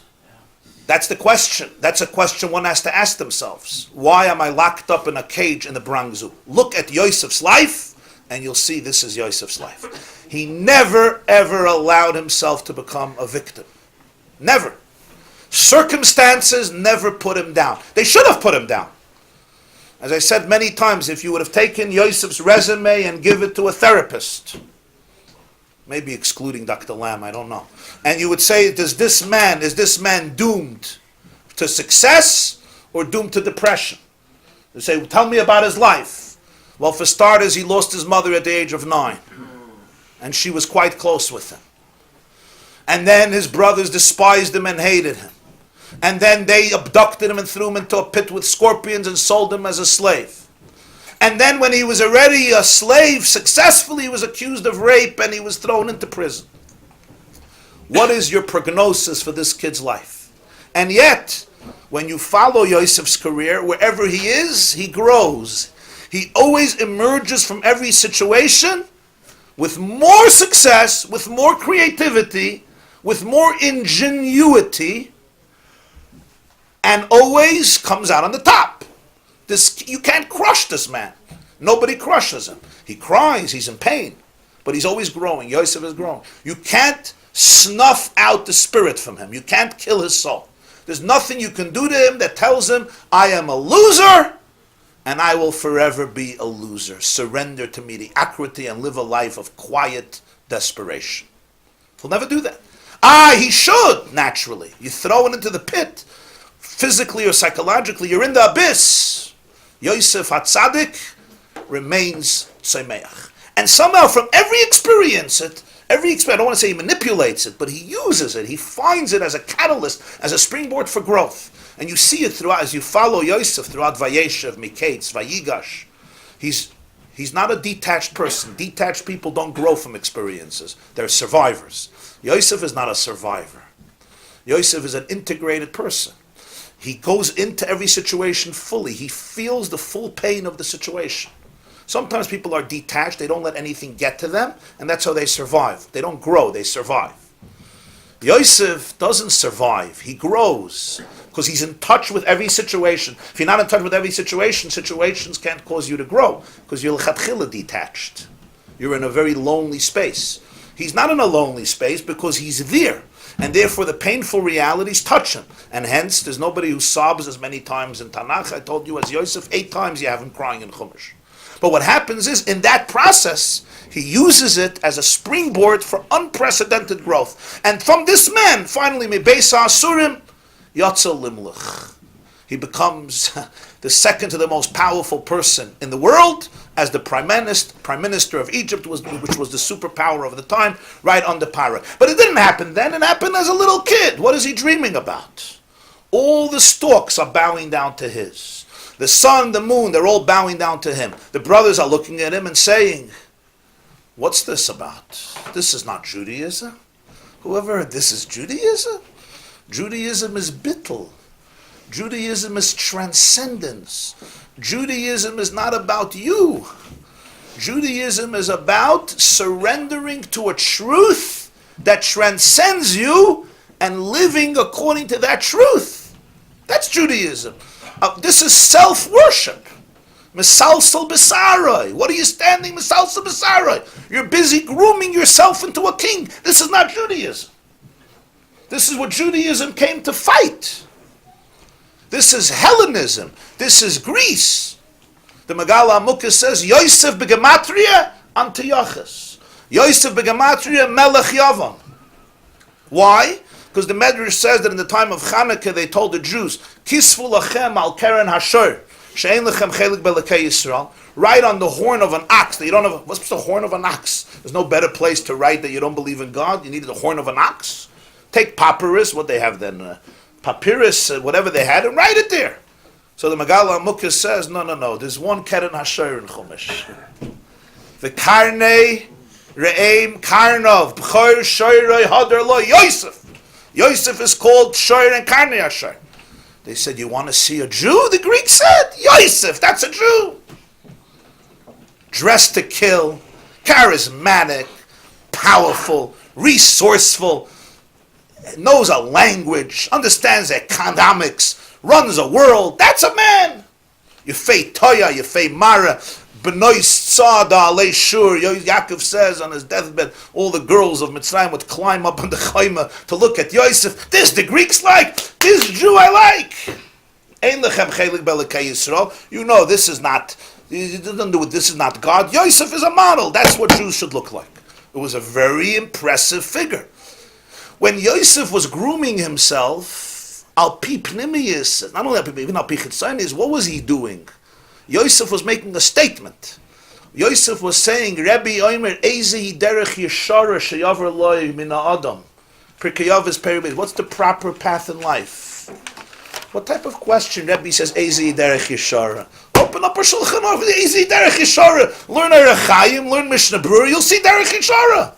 B: That's the question. That's a question one has to ask themselves. Why am I locked up in a cage in the Bronx Zoo? Look at Yosef's life, and you'll see this is Yosef's life. He never, ever allowed himself to become a victim. Never. Circumstances never put him down. They should have put him down. As I said many times, if you would have taken Yosef's resume and give it to a therapist, maybe excluding Dr. Lamb, I don't know, and you would say, is this man doomed to success or doomed to depression? You say, well, tell me about his life. Well, for starters, he lost his mother at the age of 9. And she was quite close with him. And then his brothers despised him and hated him. And then they abducted him and threw him into a pit with scorpions and sold him as a slave. And then when he was already a slave, successfully, he was accused of rape and he was thrown into prison. What is your prognosis for this kid's life? And yet, when you follow Yosef's career, wherever he is, he grows. He always emerges from every situation with more success, with more creativity, with more ingenuity, and always comes out on the top. You can't crush this man. Nobody crushes him. He cries, he's in pain, but he's always growing. Yosef is growing. You can't snuff out the spirit from him. You can't kill his soul. There's nothing you can do to him that tells him, I am a loser, and I will forever be a loser. Surrender to mediocrity and live a life of quiet desperation. He'll never do that. He should, naturally. You throw it into the pit, physically or psychologically, you're in the abyss. Yosef HaTzadik remains Tzomeach. And somehow from every experience, I don't want to say he manipulates it, but he uses it. He finds it as a catalyst, as a springboard for growth. And you see it throughout, as you follow Yosef throughout Vayeshev, Miketz, Vayigash. He's not a detached person. Detached people don't grow from experiences. They're survivors. Yosef is not a survivor. Yosef is an integrated person. He goes into every situation fully. He feels the full pain of the situation. Sometimes people are detached. They don't let anything get to them, and that's how they survive. They don't grow, they survive. Yosef doesn't survive. He grows because he's in touch with every situation. If you're not in touch with every situation, situations can't cause you to grow because you're l'chatchila detached. You're in a very lonely space. He's not in a lonely space because he's there. And therefore the painful realities touch him. And hence there's nobody who sobs as many times in Tanakh. I told you as Yosef, 8 times you have him crying in Chumash. But what happens is, in that process, he uses it as a springboard for unprecedented growth. And from this man, finally, Mebeis HaAsurim, Yatzel Limlech. He becomes the second to the most powerful person in the world, as the prime minister of Egypt, which was the superpower of the time, right under Paro. But it didn't happen then, it happened as a little kid. What is he dreaming about? All the stalks are bowing down to his. The sun, the moon, they're all bowing down to him. The brothers are looking at him and saying, what's this about? This is not Judaism. Whoever, this is Judaism? Judaism is bittul. Judaism is transcendence. Judaism is not about you. Judaism is about surrendering to a truth that transcends you and living according to that truth. That's Judaism. This is self-worship. Misalsal b'sarai. What are you standing misalsal b'sarai? You're busy grooming yourself into a king. This is not Judaism. This is what Judaism came to fight. This is Hellenism. This is Greece. The Megala Amukah says, Yosef begematria Antiochus. Yosef begematria Melech Yavam. Why? Because the Medrash says that in the time of Chanukah they told the Jews, Kisvu lachem al keren hashor, she'en lechem chelik belekei Yisrael. Write on the horn of an ox that you don't have. What's the horn of an ox? There's no better place to write that you don't believe in God. You needed the horn of an ox. Take papyrus, what they have then, papyrus, whatever they had, and write it there. So the Megala Amukah says, no. There's one keren hashor in Chumash. The karnei re'em karnov b'chor shoyrei hadar lo Yosef. Yosef is called Shoir and Karnei Asher. They said, you want to see a Jew? The Greeks said, Yosef, that's a Jew. Dressed to kill, charismatic, powerful, resourceful, knows a language, understands economics, runs a world. That's a man. Yefei Toya, Yefei Mara, Benois Tzada Alei Shur. Yaakov says on his deathbed, all the girls of Mitzrayim would climb up on the chayma to look at Yosef. This the Greeks like. This Jew I like. Ein lechem chelik belekei Yisrael. You know this is not. This is not God. Yosef is a model. That's what Jews should look like. It was a very impressive figure. When Yosef was grooming himself, al pi pnimius, not only al pi, even al pi chitzanis, what was he doing? Yosef was making a statement. Yosef was saying, Rabbi Omer, Ezi derech yeshara sheyavar loy min ha'adam. Pirkei is peribes. What's the proper path in life? What type of question? Rabbi says, Ezi derech yeshara. Open up a Shulchan Aruch, Ezi derech yeshara. Learn Ohr Chaim, learn Mishnah Berurah, you'll see derech yeshara.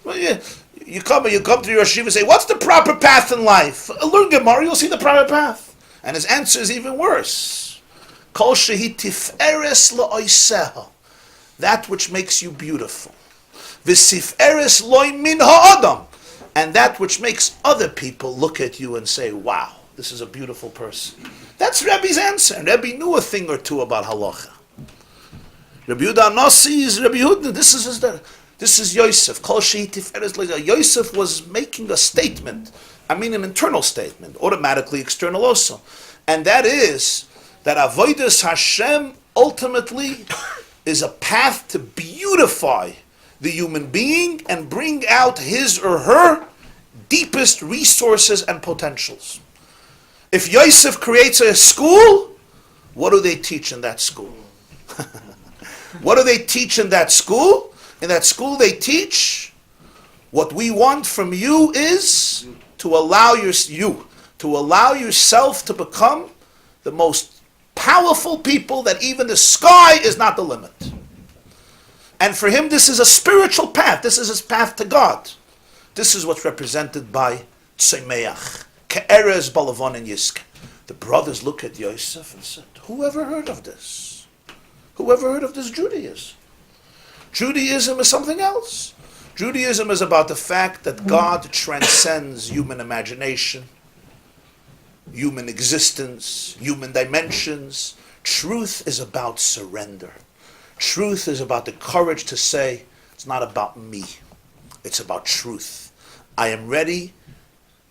B: Well, yeah. You come to your yeshiva and say, what's the proper path in life? Learn Gemara, you'll see the proper path. And his answer is even worse. Kol shehi tif'eres la'oiseha, that which makes you beautiful. V'sif'eres loy min ha'adam, and that which makes other people look at you and say, wow, this is a beautiful person. That's Rabbi's answer. And Rabbi knew a thing or two about halacha. Rabbi Yehudah Nasi is Rabbi Yehudah. This is Yosef. Kol shehi tif'eres la'oiseha. Yosef was making a statement. I mean an internal statement, automatically external also. And that is that Avodas Hashem ultimately is a path to beautify the human being and bring out his or her deepest resources and potentials. If Yosef creates a school, what do they teach in that school? What do they teach in that school? In that school they teach, what we want from you is to allow yourself to become the most powerful people, that even the sky is not the limit. And for him, this is a spiritual path. This is his path to God. This is what's represented by Tzemeach, Ke'erez Balavon and Yisk. The brothers look at Yosef and said, who ever heard of this? Who ever heard of this Judaism? Judaism is something else. Judaism is about the fact that God transcends human imagination, human existence, human dimensions. Truth is about surrender. Truth is about the courage to say, it's not about me. It's about truth. I am ready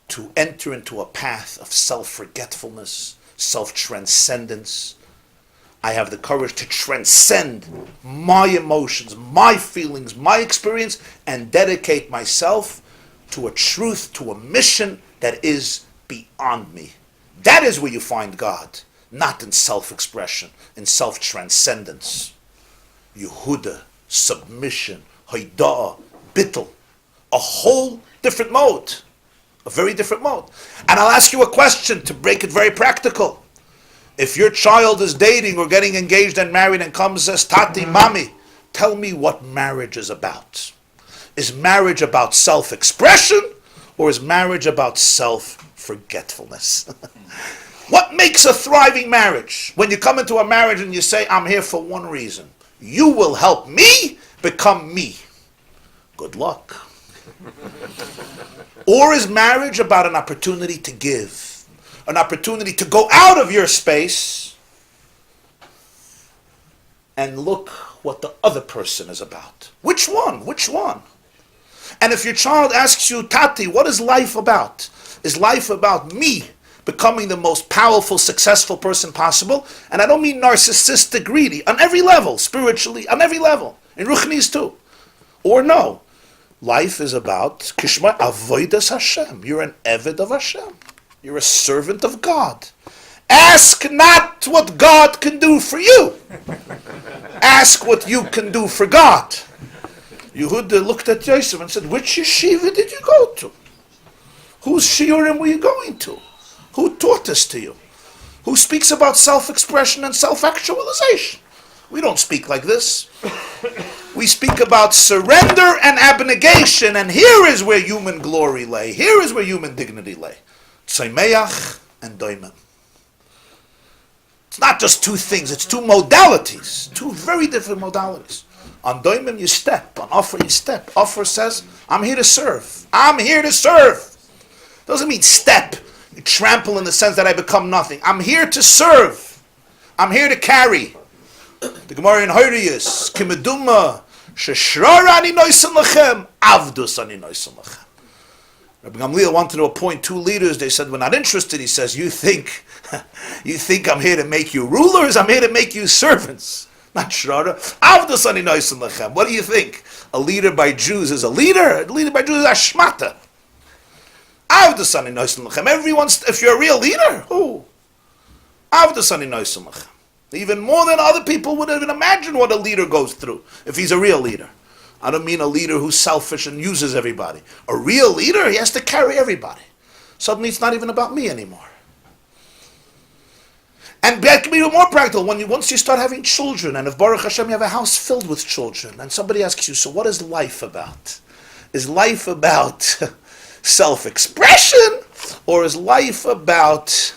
B: to enter into a path of self-forgetfulness, self-transcendence. I have the courage to transcend my emotions, my feelings, my experience, and dedicate myself to a truth, to a mission that is beyond me. That is where you find God, not in self-expression, in self-transcendence. Yehudah, submission, Hoida'ah, bittul, a whole different mode, a very different mode. And I'll ask you a question to break it very practical. If your child is dating or getting engaged and married and comes and says, Tati, Mami, tell me what marriage is about. Is marriage about self-expression, or is marriage about self-forgetfulness? What makes a thriving marriage? When you come into a marriage and you say, I'm here for one reason. You will help me become me. Good luck. Or is marriage about an opportunity to give? An opportunity to go out of your space and look what the other person is about. Which one? Which one? And if your child asks you, Tati, what is life about? Is life about me becoming the most powerful, successful person possible? And I don't mean narcissistic, greedy, on every level, spiritually, on every level, in Ruchnis too. Or no, life is about Kishma Avodas Hashem. You're an Eved of Hashem. You're a servant of God. Ask not what God can do for you. Ask what you can do for God. Yehudah looked at Yosef and said, which yeshiva did you go to? Whose shiurim were you going to? Who taught this to you? Who speaks about self-expression and self-actualization? We don't speak like this. We speak about surrender and abnegation, and here is where human glory lay. Here is where human dignity lay. Tzaimeach and doimim. It's not just two things, it's two modalities. Two very different modalities. On doimim you step, on offer you step. Offer says, I'm here to serve. I'm here to serve. Doesn't mean step, you trample in the sense that I become nothing. I'm here to serve. I'm here to carry. The Gemara in Horiyus, Kimeduma, Sheshrara ani noisim lachem, Avdus ani noisim lachem. Rabbi Gamliel wanted to appoint 2 leaders. They said, we're not interested. He says, you think I'm here to make you rulers? I'm here to make you servants. Not shrara. Avdus ani noisim lachem. What do you think? A leader by Jews is a leader? A leader by Jews is a shmata. Avdus ani noisim lachem. If you're a real leader, who? Avdus ani noisim lachem. Even more than other people would even imagine what a leader goes through if he's a real leader. I don't mean a leader who's selfish and uses everybody. A real leader, he has to carry everybody. Suddenly it's not even about me anymore. And that can be even more practical. Once you start having children, and if Baruch Hashem you have a house filled with children, and somebody asks you, so what is life about? Is life about self-expression? Or is life about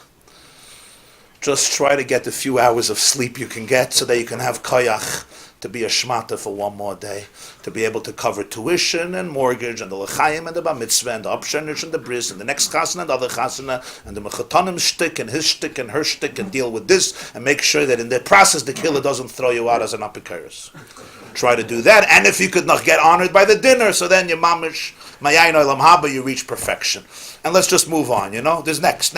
B: just try to get the few hours of sleep you can get so that you can have koyach to be a shmata for one more day, to be able to cover tuition and mortgage and the l'chaim and the bar mitzvah and the upshenish and the bris and the next chasana and the other chasana and the mechatanim shtick and his shtick and her shtick and deal with this and make sure that in the process the killer doesn't throw you out as an apikaris. Try to do that, and if you could not get honored by the dinner, so then you mamish mayayin olam haba, you reach perfection. And let's just move on, There's next.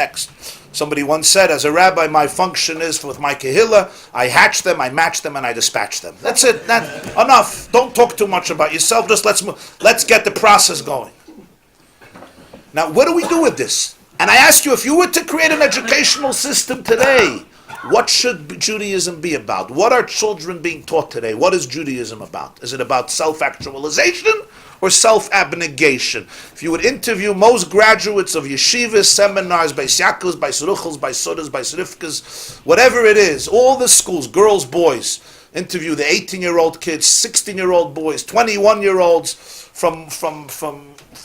B: Somebody once said, as a rabbi, my function is with my kehillah, I hatch them, I match them, and I dispatch them. That's it. Enough. Don't talk too much about yourself. Just let's get the process going. Now, what do we do with this? And I ask you, if you were to create an educational system today, what should Judaism be about? What are children being taught today? What is Judaism about? Is it about self-actualization or self-abnegation? If you would interview most graduates of yeshivas, seminars, by Yaakos, by Seruchos, by Sodas, by Serifkas, whatever it is, all the schools, girls, boys, interview the 18-year-old kids, 16-year-old boys, 21-year-olds from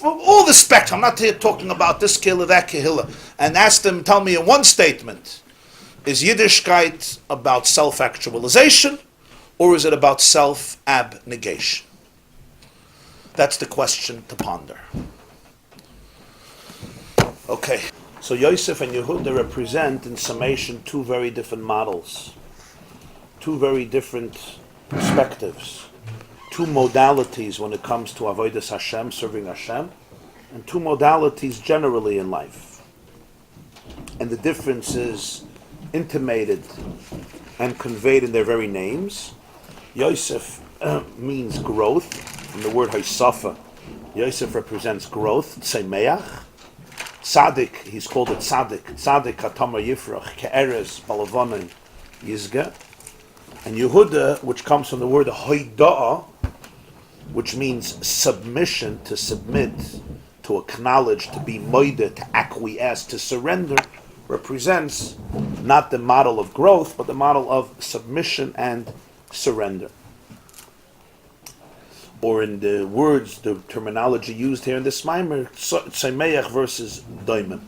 B: all the spectrum. I'm not here talking about this kehillah, that kehillah, and ask them, tell me in one statement, is Yiddishkeit about self-actualization or is it about self-abnegation? That's the question to ponder. Okay, so Yosef and Yehudah represent in summation 2 very different models, 2 very different perspectives, 2 modalities when it comes to avodas Hashem, serving Hashem, and 2 modalities generally in life. And the difference is intimated and conveyed in their very names. Yosef means growth, from the word Haisafa. Yosef represents growth, Tzeimeach. Tzaddik, he's called a Tzaddik. Tzaddik Hatama Yifrach, Ke'eres, Balavonin, Yizga. And Yehudah, which comes from the word Hoida'ah, which means submission, to submit, to acknowledge, to be moide, to acquiesce, to surrender, represents not the model of growth, but the model of submission and surrender. Or in the words, the terminology used here in this Maamer, Tzeimeach versus Doimim.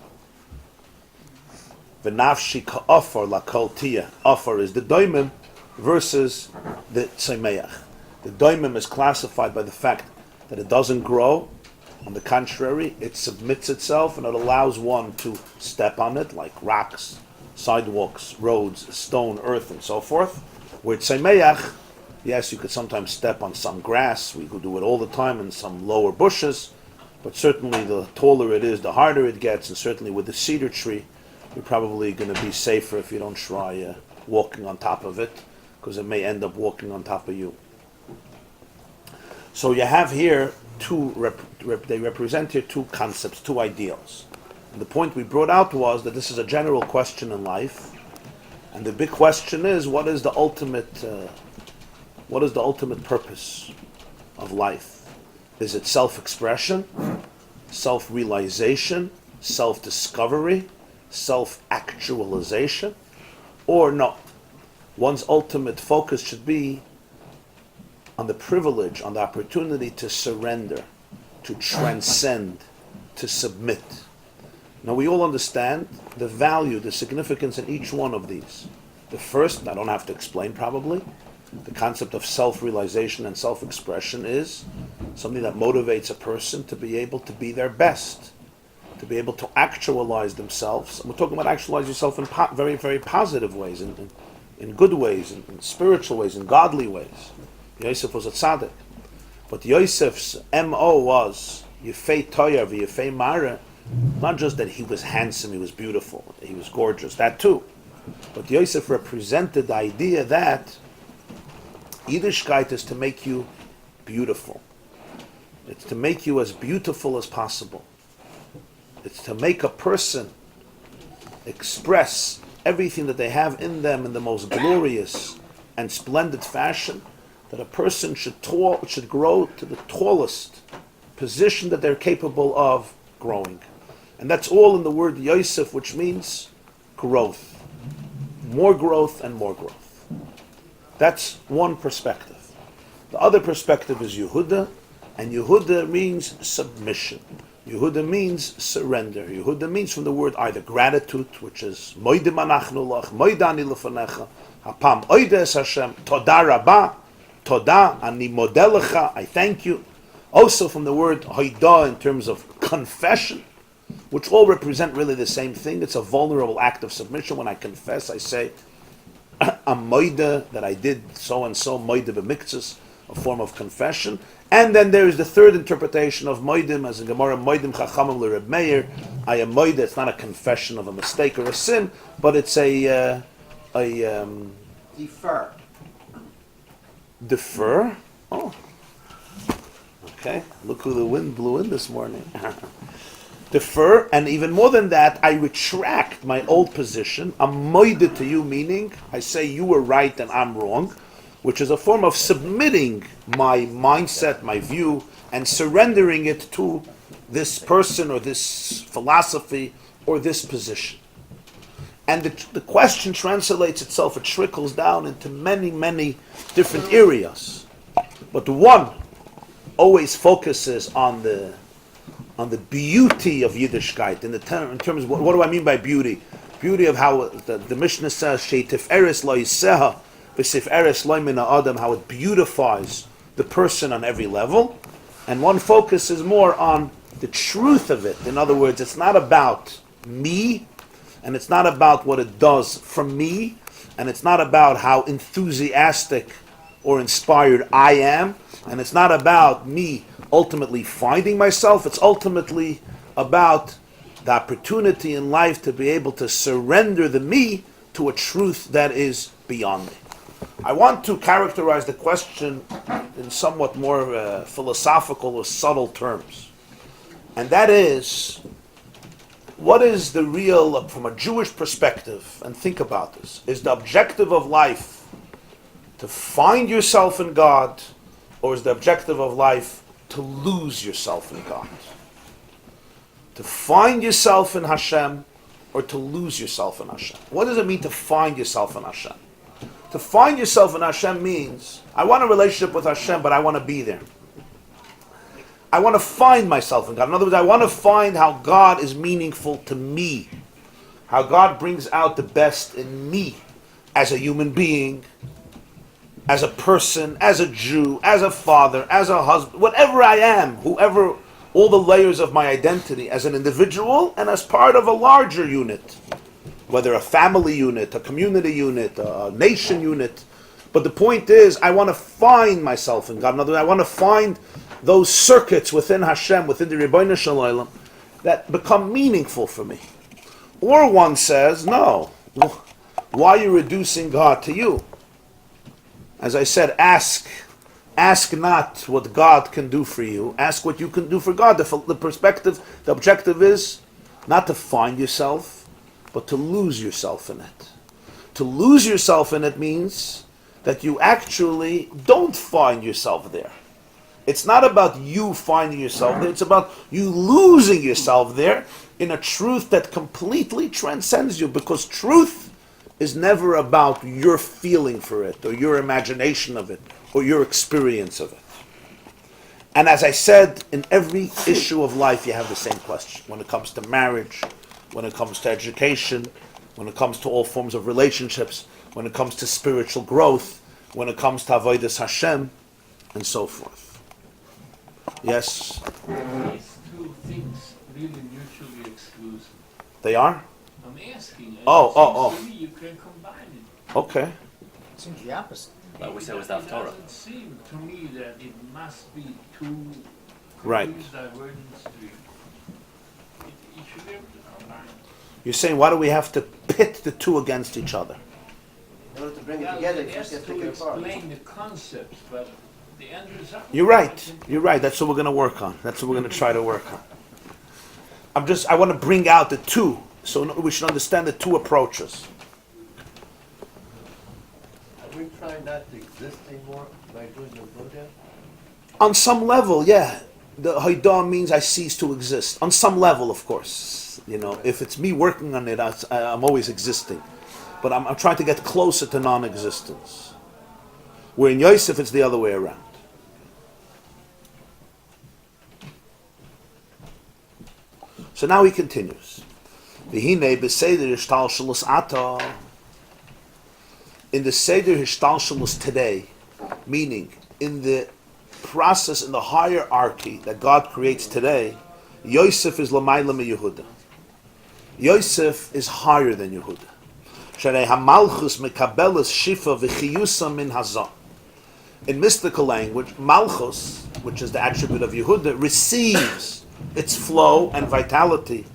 B: V'nafshi ka'afar lakol tiyah. Afar is the Doimim versus the Tzeimeach. The Doimim is classified by the fact that it doesn't grow. On the contrary, it submits itself and it allows one to step on it, like rocks, sidewalks, roads, stone, earth, and so forth. Where Tzeimeach Yes, you could sometimes step on some grass. We could do it all the time in some lower bushes. But certainly the taller it is, the harder it gets. And certainly with the cedar tree, you're probably going to be safer if you don't try walking on top of it, because it may end up walking on top of you. So you have here they represent here two concepts, two ideals. And the point we brought out was that this is a general question in life. And the big question is, what is the ultimate purpose of life? Is it self-expression, self-realization, self-discovery, self-actualization? Or no? One's ultimate focus should be on the privilege, on the opportunity to surrender, to transcend, to submit. Now we all understand the value, the significance in each one of these. The first, I don't have to explain probably, the concept of self-realization and self-expression is something that motivates a person to be able to be their best, to be able to actualize themselves. And we're talking about actualize yourself in very, very positive ways, in good ways, in spiritual ways, in godly ways. Yosef was a tzaddik. But Yosef's M.O. was Yefei Toyer v'Yefei Mara. Not just that he was handsome, he was beautiful, he was gorgeous, that too. But Yosef represented the idea that Yiddishkeit is to make you beautiful. It's to make you as beautiful as possible. It's to make a person express everything that they have in them in the most glorious and splendid fashion, that a person should grow to the tallest position that they're capable of growing. And that's all in the word Yosef, which means growth. More growth and more growth. That's one perspective. The other perspective is Yehudah, and Yehudah means submission. Yehudah means surrender. Yehudah means from the word either gratitude, which is Moidim anachnu lach, Moidani lefanecha, Hapam Oides Hashem, Toda Rabba, Toda ani modelecha, I thank you. Also from the word Hoidah in terms of confession, which all represent really the same thing. It's a vulnerable act of submission. When I confess, I say, I'm moida, that I did so and so, moida b'miktzas, a form of confession. And then there is the third interpretation of moidim, as in Gemara, moidim chachamim l'Reb Meir. I am moida, it's not a confession of a mistake or a sin, but it's a defer. Oh, okay. Look who the wind blew in this morning. Defer, and even more than that, I retract my old position. I'm moided to you, meaning I say you were right and I'm wrong, which is a form of submitting my mindset, my view, and surrendering it to this person or this philosophy or this position. And the question translates itself, it trickles down into many, many different areas. But one always focuses on the beauty of Yiddishkeit, in terms of what do I mean by beauty? Beauty of how the Mishnah says, She'tif'eres lo yiseha, v'sif'eres lo min ha'adam, how it beautifies the person on every level. And one focuses more on the truth of it. In other words, it's not about me, and it's not about what it does for me, and it's not about how enthusiastic or inspired I am, and it's not about me ultimately finding myself. It's ultimately about the opportunity in life to be able to surrender the me to a truth that is beyond me. I want to characterize the question in somewhat more philosophical or subtle terms. And that is, what is the real, from a Jewish perspective, and think about this, is the objective of life to find yourself in God, or is the objective of life to lose yourself in God? To find yourself in Hashem, or to lose yourself in Hashem? What does it mean to find yourself in Hashem? To find yourself in Hashem means, I want a relationship with Hashem, but I want to be there. I want to find myself in God. In other words, I want to find how God is meaningful to me. How God brings out the best in me as a human being, as a person, as a Jew, as a father, as a husband, whatever I am, whoever, all the layers of my identity as an individual and as part of a larger unit, whether a family unit, a community unit, a nation unit, But the point is, I want to find myself in God. In other words, I want to find those circuits within Hashem, within the Rebbeinu Shalom, that become meaningful for me. Or one says, no, why are you reducing God to you? As I said, ask not what God can do for you, ask what you can do for God. The perspective, the objective is not to find yourself, but to lose yourself in it. To lose yourself in it means that you actually don't find yourself there. It's not about you finding yourself there, it's about you losing yourself there in a truth that completely transcends you, because truth is never about your feeling for it, or your imagination of it, or your experience of it. And as I said, in every issue of life you have the same question. When it comes to marriage, when it comes to education, when it comes to all forms of relationships, when it comes to spiritual growth, when it comes to Avodas Hashem, and so forth. Yes?
F: These two things really mutually exclusive.
B: They are?
F: I'm asking.
B: Oh.
F: To me you can combine it.
B: Okay.
D: Seems the opposite.
A: I wish that was the Torah.
F: It doesn't seem to me that it must be two
B: Right.
F: complete divergent streams. You should be able to combine.
B: You're saying, why do we have to pit the two against each other?
D: In order to bring it
F: Well,
D: together,
F: it
D: you
F: has
D: first have to
F: to
D: take it apart.
F: explain the concepts, but the end result.
B: You're right. That's what we're going to work on. That's what we're going to try to work on. I want to bring out the two, so we should understand the two approaches.
C: Are we trying not to exist anymore by doing the Buddha?
B: On some level, yeah. The Haidah means I cease to exist. On some level, of course. You know, if it's me working on it, I'm always existing. But I'm trying to get closer to non-existence. Where in Yosef, it's the other way around. So now he continues. V'hinei b'seder hishtalshelus ata. In the seder hishtalshelus today, meaning in the process, in the hierarchy that God creates today, Yosef is l'mayla me Yehudah. Yosef is higher than Yehudah. Sharei hamalchus mekabelas shifa v'chiyusa min hazah. In mystical language, malchus, which is the attribute of Yehudah, receives its flow and vitality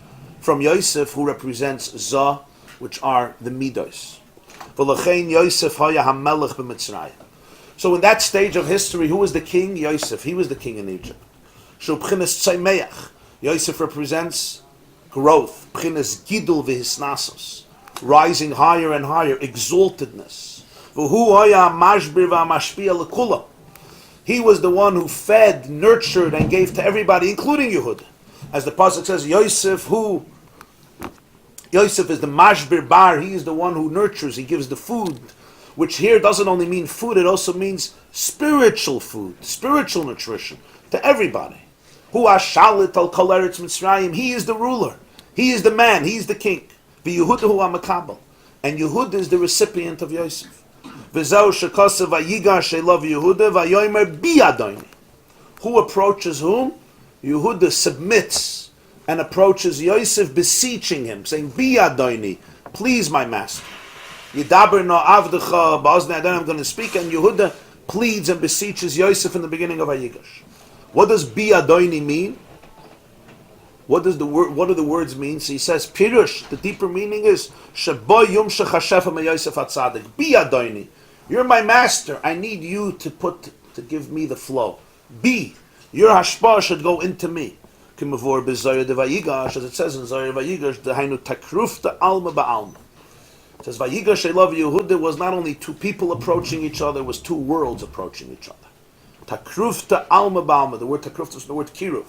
B: from Yosef, who represents Zah, which are the midos. V'lachein Yosef haya hamelech b'Mitzrayim. So in that stage of history, who was the king? Yosef. He was the king in Egypt. Shu b'chinas tzaymeach. Yosef represents growth. B'chinas gidul v'hisnasos. Rising higher and higher, exaltedness. V'hu haya mashbir v'amashpia l'kula. He was the one who fed, nurtured, and gave to everybody, including Yehudah. As the pasuk says, Yosef is the mashbir bar. He is the one who nurtures. He gives the food, which here doesn't only mean food, it also means spiritual food, spiritual nutrition to everybody. Hu ashalit al kol eretz Mitzrayim. He is the ruler. He is the man. He is the king. V'Yehudah hu hamakabel. And Yehudah is the recipient of Yosef. V'zeu shekasa Vayigash Eilav Yehudah v'yomer bi Adoni. Who approaches whom? Yehudah submits and approaches Yosef, beseeching him, saying, Bi Adoni, please my master. Yidaber no avdecha ba'oznei Adoni, I'm going to speak, and Yehudah pleads and beseeches Yosef in the beginning of Vayigash. What does Bi Adoni mean? What do the words mean? So he says, Pirush, the deeper meaning is, Shebo yum shechashefa me Yosef atzadik. Bi Adoni, you're my master. I need you to give me the flow. Bi, your hashpah should go into me. Kimavor b'Zohar de Vayigash, as it says in Zohar Vayigash, dehainu takrufta alma ba'alma. It says Vayigash Eilav Yehudah was not only two people approaching each other, it was two worlds approaching each other. Takrufta alma ba'alma. The word takrufta is the word kiruv.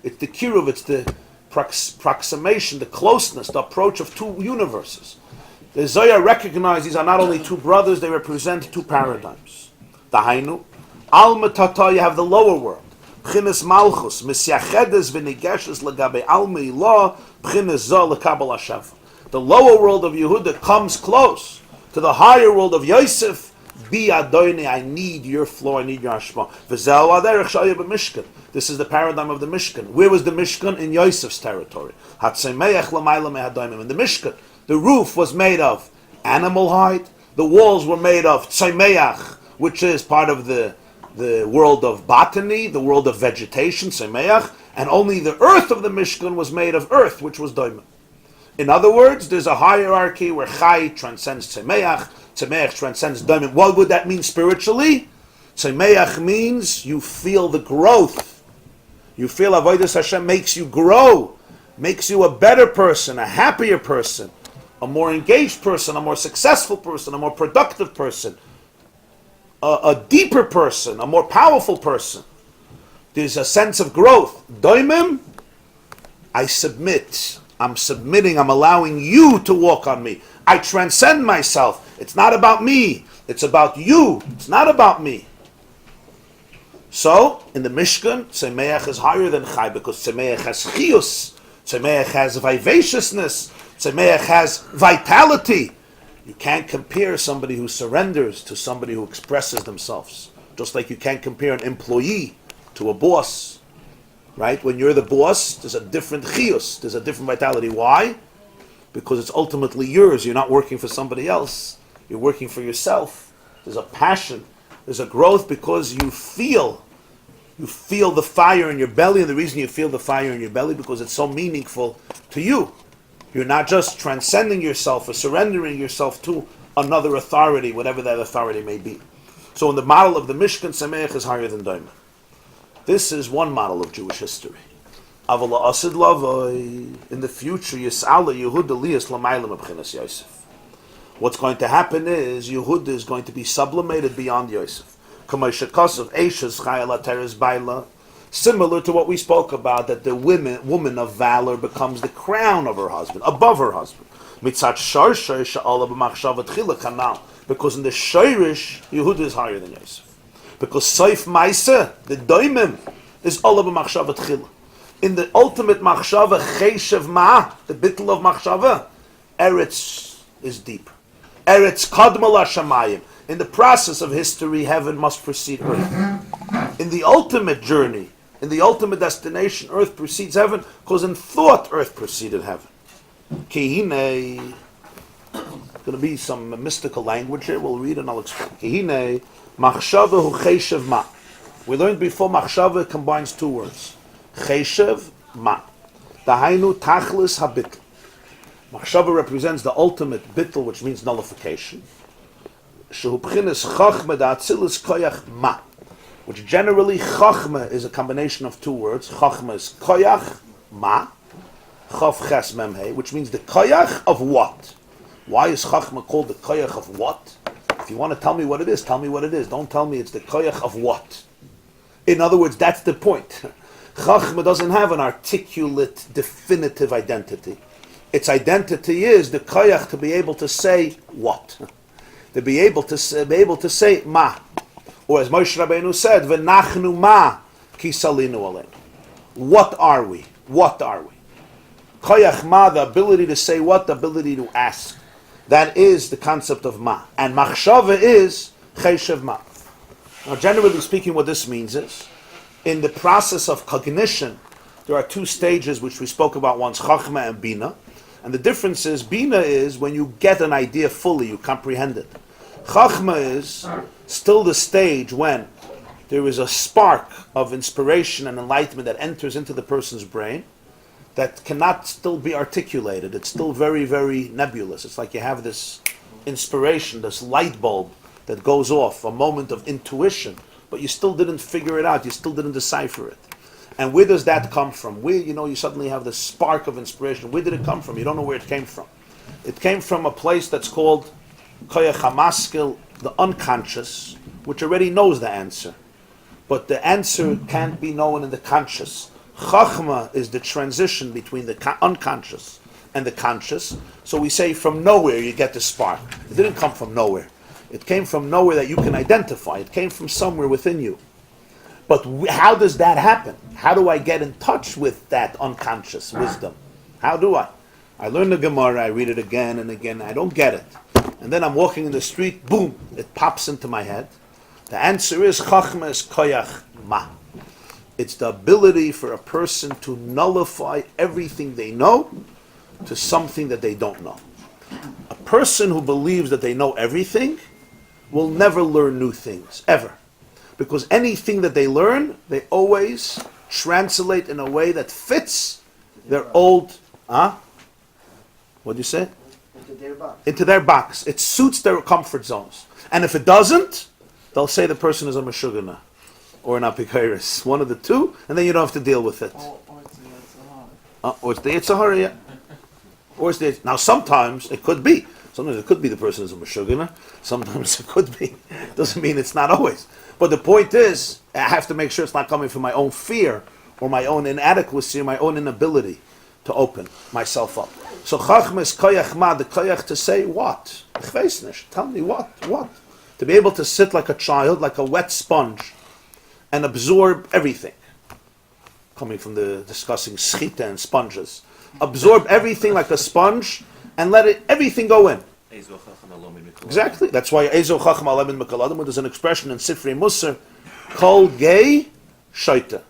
B: It's the kiruv, it's the proximation, the closeness, the approach of two universes. The Zohar recognizes these are not only two brothers, they represent two paradigms. Dahainu, alma tata, you have the lower world. B'chinas malchus, misyachedes v'nigeshes legabe alma ilah, b'chinas zah lekabel hashav. The lower world of Yehudah comes close to the higher world of Yosef. Bi Adoni, I need your flow, I need your hashpah. V'zeh aderech shaya b'mishkan. This is the paradigm of the Mishkan. Where was the Mishkan? In Yosef's territory. Hatzemeach l'mayla mehadayimim. In the Mishkan, the roof was made of animal hide, The walls were made of tzemeach, which is part of the world of botany, the world of vegetation, tzemeach, and only the earth of the Mishkan was made of earth, which was doimim. In other words, there's a hierarchy where chai transcends tzemeach, tzemeach transcends doimim. What would that mean spiritually? Tzemeach means you feel the growth. You feel Avodas Hashem makes you grow, makes you a better person, a happier person, a more engaged person, a more successful person, a more productive person, a deeper person, a more powerful person. There's a sense of growth. Doimim, I submit. I'm submitting. I'm allowing you to walk on me. I transcend myself. It's not about me. It's about you. It's not about me. So, in the Mishkan, Tzemeach is higher than Chai because Tzemeach has Chiyus. Tzemeach has vivaciousness. Tzemeach has vitality. You can't compare somebody who surrenders to somebody who expresses themselves. Just like you can't compare an employee to a boss. Right? When you're the boss, there's a different chiyus, there's a different vitality. Why? Because it's ultimately yours. You're not working for somebody else. You're working for yourself. There's a passion. There's a growth because you feel the fire in your belly, and the reason you feel the fire in your belly because it's so meaningful to you. You're not just transcending yourself or surrendering yourself to another authority, whatever that authority may be. So in the model of the Mishkan, Sameach is higher than Daima. This is one model of Jewish history. Avala asid lavoi, in the future, Yis'ala Yehudah liyas lamaylam abchinas Yosef. What's going to happen is Yehudah is going to be sublimated beyond Yosef. Similar to what we spoke about, that the woman of valor becomes the crown of her husband, above her husband. Because in the Shirish, Yehudah is higher than Yosef. Because Seif Maisa, the Doimim, is Allah b'machshava tchila. In the ultimate machshava, Cheshev Ma, the bittul of machshava, Eretz is deeper. Eretz kadma l'shamayim. In the process of history, heaven must precede earth. In the ultimate journey, in the ultimate destination, earth precedes heaven, because in thought, earth preceded heaven. Kihine, going to be some mystical language here. We'll read and I'll explain. Kihine, machshava hu cheshev ma. We learned before machshava combines two words. Cheshev ma. Dahainu tachlis habitl. Machshava represents the ultimate bitl, which means nullification. Shehu b'chinas chachma da'atzilis koyach ma. Which generally, chachma is a combination of two words. Chachma is koyach ma. Chav ches mem he, which means the koyach of what? Why is chachma called the koyach of what? If you want to tell me what it is, tell me what it is. Don't tell me it's the koyach of what. In other words, that's the point. Chachma doesn't have an articulate, definitive identity. Its identity is the koyach to be able to say what, to be able to say ma, or as Moshe Rabbeinu said, "V'nachnu ma ki salinu aleinu." What are we? What are we? Koyach ma, the ability to say what, the ability to ask. That is the concept of ma, and machshava is cheshev ma. Now, generally speaking, what this means is, in the process of cognition, there are two stages which we spoke about once, chachma and bina. And the difference is, bina is when you get an idea fully, you comprehend it. Chachma is still the stage when there is a spark of inspiration and enlightenment that enters into the person's brain that cannot still be articulated. It's still very, very nebulous. It's like you have this inspiration, this light bulb that goes off, a moment of intuition, but you still didn't figure it out, you still didn't decipher it. And where does that come from? Where, you suddenly have this spark of inspiration. Where did it come from? You don't know where it came from. It came from a place that's called Koyach HaMaskil, the unconscious, which already knows the answer. But the answer can't be known in the conscious. Chachma is the transition between the unconscious and the conscious. So we say from nowhere you get the spark. It didn't come from nowhere. It came from nowhere that you can identify. It came from somewhere within you. But how does that happen? How do I get in touch with that unconscious wisdom? How do I? I learn the Gemara, I read it again and again, I don't get it. And then I'm walking in the street, boom, it pops into my head. The answer is Chachma is Koyach Ma. It's the ability for a person to nullify everything they know to something that they don't know. A person who believes that they know everything will never learn new things, ever. Because anything that they learn, they always translate in a way that fits their old, what do you say?
D: Into their box.
B: Into their box. It suits their comfort zones. And if it doesn't, they'll say the person is a Meshugana or an Apikairis. One of the two, and then you don't have to deal with it. Or it's the Yitzhahara, yeah. Or it's the, now sometimes it could be. Sometimes it could be the person is a Meshugana. Sometimes it could be. Doesn't mean it's not always. But the point is, I have to make sure it's not coming from my own fear or my own inadequacy or my own inability to open myself up. So Chachma is koyach ma, the koyach to say what? Tell me what? To be able to sit like a child, like a wet sponge, and absorb everything. Coming from the discussing schita and sponges. Absorb everything like a sponge and let everything go in. Exactly. That's why Ezo Chacham Alamin Mekaladim, there's an expression in Sifrei Musar, Kol Gay Shaita.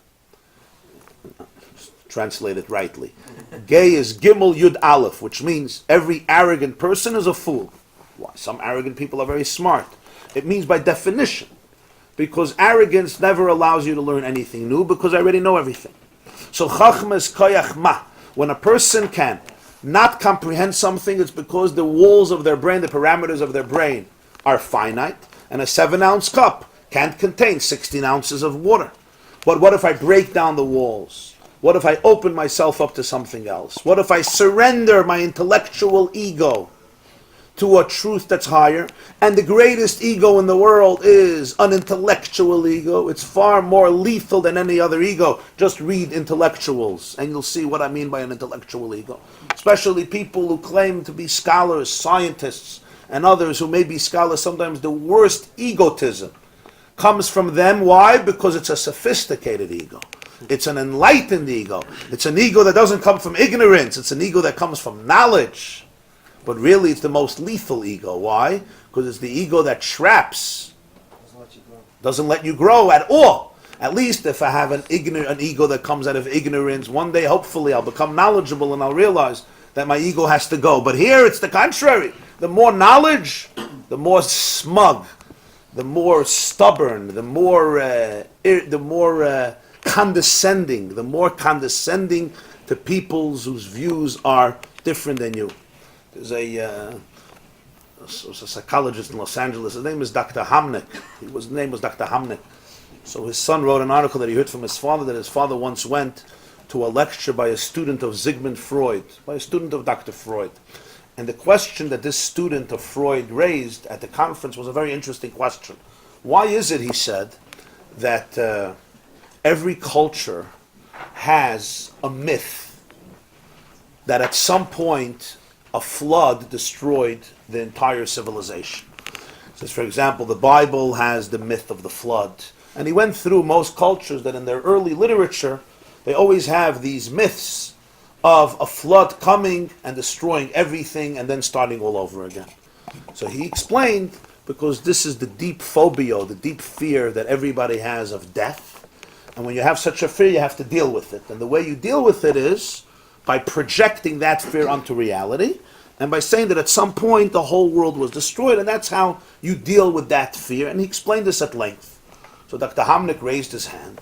B: Translate it rightly. Gay is Gimel Yud Aleph, which means every arrogant person is a fool. Why? Some arrogant people are very smart. It means by definition. Because arrogance never allows you to learn anything new, because I already know everything. So Chachma is Koyach Ma. When a person can not comprehend something, it's because the walls of their brain, the parameters of their brain are finite, and a 7-ounce cup can't contain 16 ounces of water. But what if I break down the walls? What if I open myself up to something else? What if I surrender my intellectual ego to a truth that's higher? And the greatest ego in the world is an intellectual ego. It's far more lethal than any other ego. Just read intellectuals and you'll see what I mean by an intellectual ego. Especially people who claim to be scholars, scientists, and others who may be scholars. Sometimes the worst egotism comes from them. Why? Because it's a sophisticated ego. It's an enlightened ego. It's an ego that doesn't come from ignorance. It's an ego that comes from knowledge. But really it's the most lethal ego. Why? Because it's the ego that traps, doesn't let you grow at all. At least if I have an ego that comes out of ignorance, one day hopefully I'll become knowledgeable and I'll realize that my ego has to go. But here it's the contrary. The more knowledge, the more smug, the more stubborn, the more condescending, to peoples whose views are different than you. There's a psychologist in Los Angeles. His name is Dr. Hamnick. His name was Dr. Hamnick. So his son wrote an article that he heard from his father, that his father once went to a lecture by a student of Sigmund Freud, by a student of Dr. Freud. And the question that this student of Freud raised at the conference was a very interesting question. Why is it, he said, that every culture has a myth that at some point a flood destroyed the entire civilization? So, for example, the Bible has the myth of the flood. And he went through most cultures that in their early literature, they always have these myths of a flood coming and destroying everything and then starting all over again. So he explained, because this is the deep phobia, the deep fear that everybody has of death. And when you have such a fear, you have to deal with it. And the way you deal with it is by projecting that fear onto reality, and by saying that at some point the whole world was destroyed, and that's how you deal with that fear. And he explained this at length. So Dr. Hamnick raised his hand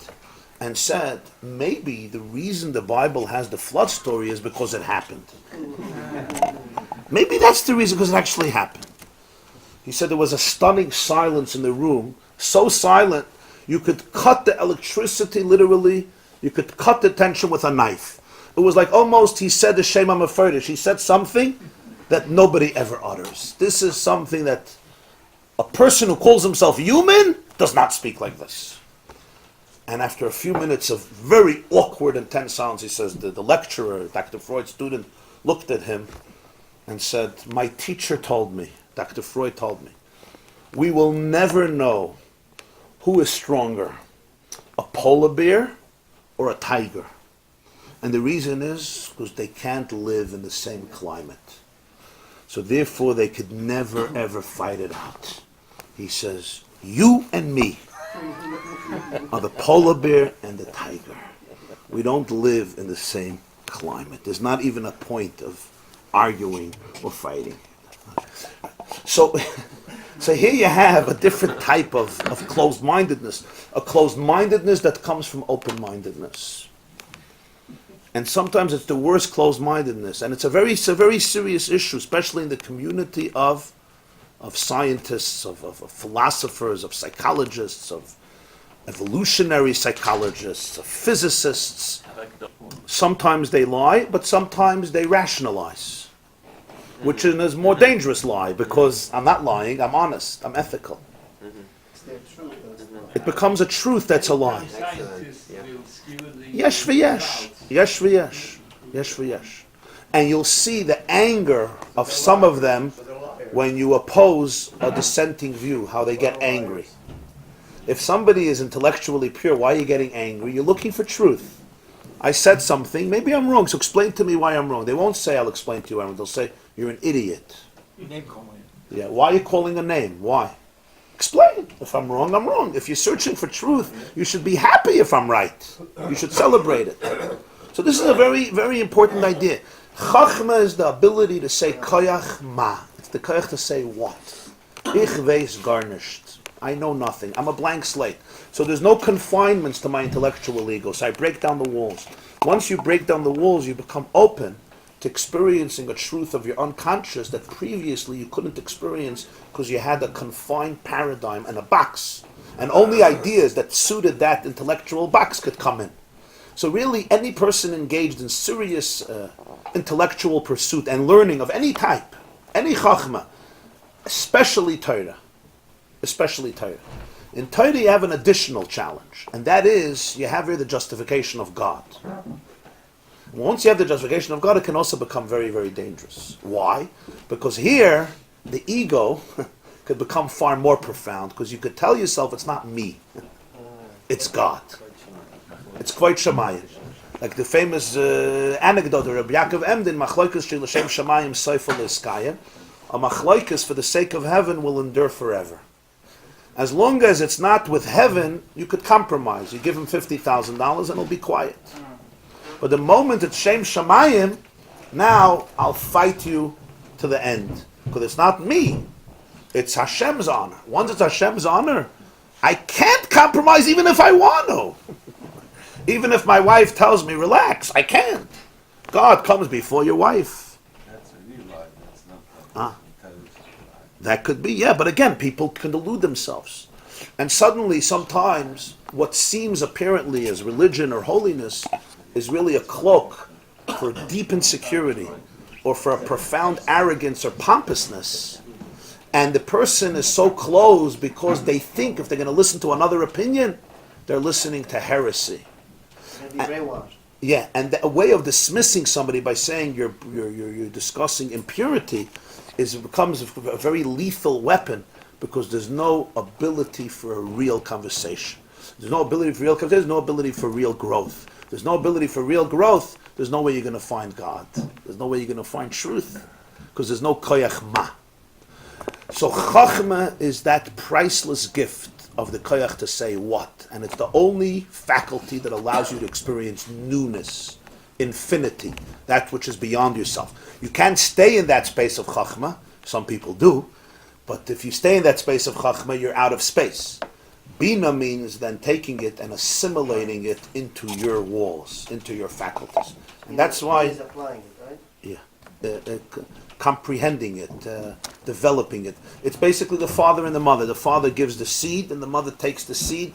B: and said, maybe the reason the Bible has the flood story is because it happened. Maybe that's the reason, because it actually happened. He said there was a stunning silence in the room, so silent you could cut the electricity literally, you could cut the tension with a knife. It was like almost he said the Shema Meferish. He said something that nobody ever utters. This is something that a person who calls himself human does not speak like this. And after a few minutes of very awkward and tense silence, he says, the lecturer, Dr. Freud's student, looked at him and said, my teacher told me, Dr. Freud told me, we will never know who is stronger, a polar bear or a tiger. And the reason is because they can't live in the same climate. So therefore they could never ever fight it out. He says, you and me are the polar bear and the tiger. We don't live in the same climate. There's not even a point of arguing or fighting. So, so here you have a different type of closed-mindedness, a closed-mindedness that comes from open-mindedness. And sometimes it's the worst closed-mindedness, and it's a very serious issue, especially in the community of scientists, of philosophers, of psychologists, of evolutionary psychologists, of physicists. Sometimes they lie, but sometimes they rationalize, which is a more dangerous lie, because I'm not lying, I'm honest, I'm ethical.
D: It's their truth.
B: It becomes a truth that's a lie.
F: Scientists will skew the
B: Yesh v'yesh. Yesh v'yesh. Yesh v'yesh. And you'll see the anger of some of them when you oppose a dissenting view, how they get angry. If somebody is intellectually pure, why are you getting angry? You're looking for truth. I said something, maybe I'm wrong, so explain to me why I'm wrong. They won't say, I'll explain to you why I'm wrong. They'll say, you're an idiot.
F: name calling.
B: Yeah, why are you calling a name? Why? Explain. If I'm wrong, I'm wrong. If you're searching for truth, you should be happy if I'm right. You should celebrate it. So this is a very, very important idea. Chachma is the ability to say koyach ma. It's the koyach to say what. Ich weiß gar nicht. I know nothing. I'm a blank slate. So there's no confinements to my intellectual ego. So I break down the walls. Once you break down the walls, you become open to experiencing a truth of your unconscious that previously you couldn't experience because you had a confined paradigm and a box. And only ideas that suited that intellectual box could come in. So really, any person engaged in serious intellectual pursuit and learning of any type, any chachma, especially Torah, in Torah you have an additional challenge, and that is, you have here the justification of God. Once you have the justification of God, it can also become very, very dangerous. Why? Because here, the ego could become far more profound, because you could tell yourself, it's not me, it's God. It's quite Shemayim. Like the famous anecdote of Rabbi Yaakov Emden, Machloikas shel Hashem Shemayim Seifel Iskayim, a machloikas for the sake of heaven will endure forever. As long as it's not with heaven, you could compromise. You give him $50,000 and it'll be quiet. But the moment it's Shem Shamayim, now I'll fight you to the end. Because it's not me. It's Hashem's honor. Once it's Hashem's honor, I can't compromise even if I want to. Even if my wife tells me, relax, I can't. God comes before your wife.
C: That's a real lie. That's not
B: That could be, yeah, but again, people can delude themselves. And suddenly, sometimes, what seems apparently as religion or holiness is really a cloak for deep insecurity or for a profound arrogance or pompousness. And the person is so closed because they think if they're going to listen to another opinion, they're listening to heresy.
D: Be brainwashed.
B: Yeah, and a way of dismissing somebody by saying you're discussing impurity becomes a very lethal weapon because there's no ability for a real conversation. There's no ability for real conversation. There's no ability for real growth. There's no ability for real growth. There's no way you're going to find God. There's no way you're going to find truth because there's no koyach ma. So chachma is that priceless gift of the koyach to say what, and it's the only faculty that allows you to experience newness, infinity, that which is beyond yourself. You can't stay in that space of chachma. Some people do, but if you stay in that space of chachma, you're out of space. Bina means then taking it and assimilating it into your walls, into your faculties, and that's why.
D: He's applying it, right?
B: Yeah. Comprehending it, developing it. It's basically the father and the mother. The father gives the seed, and the mother takes the seed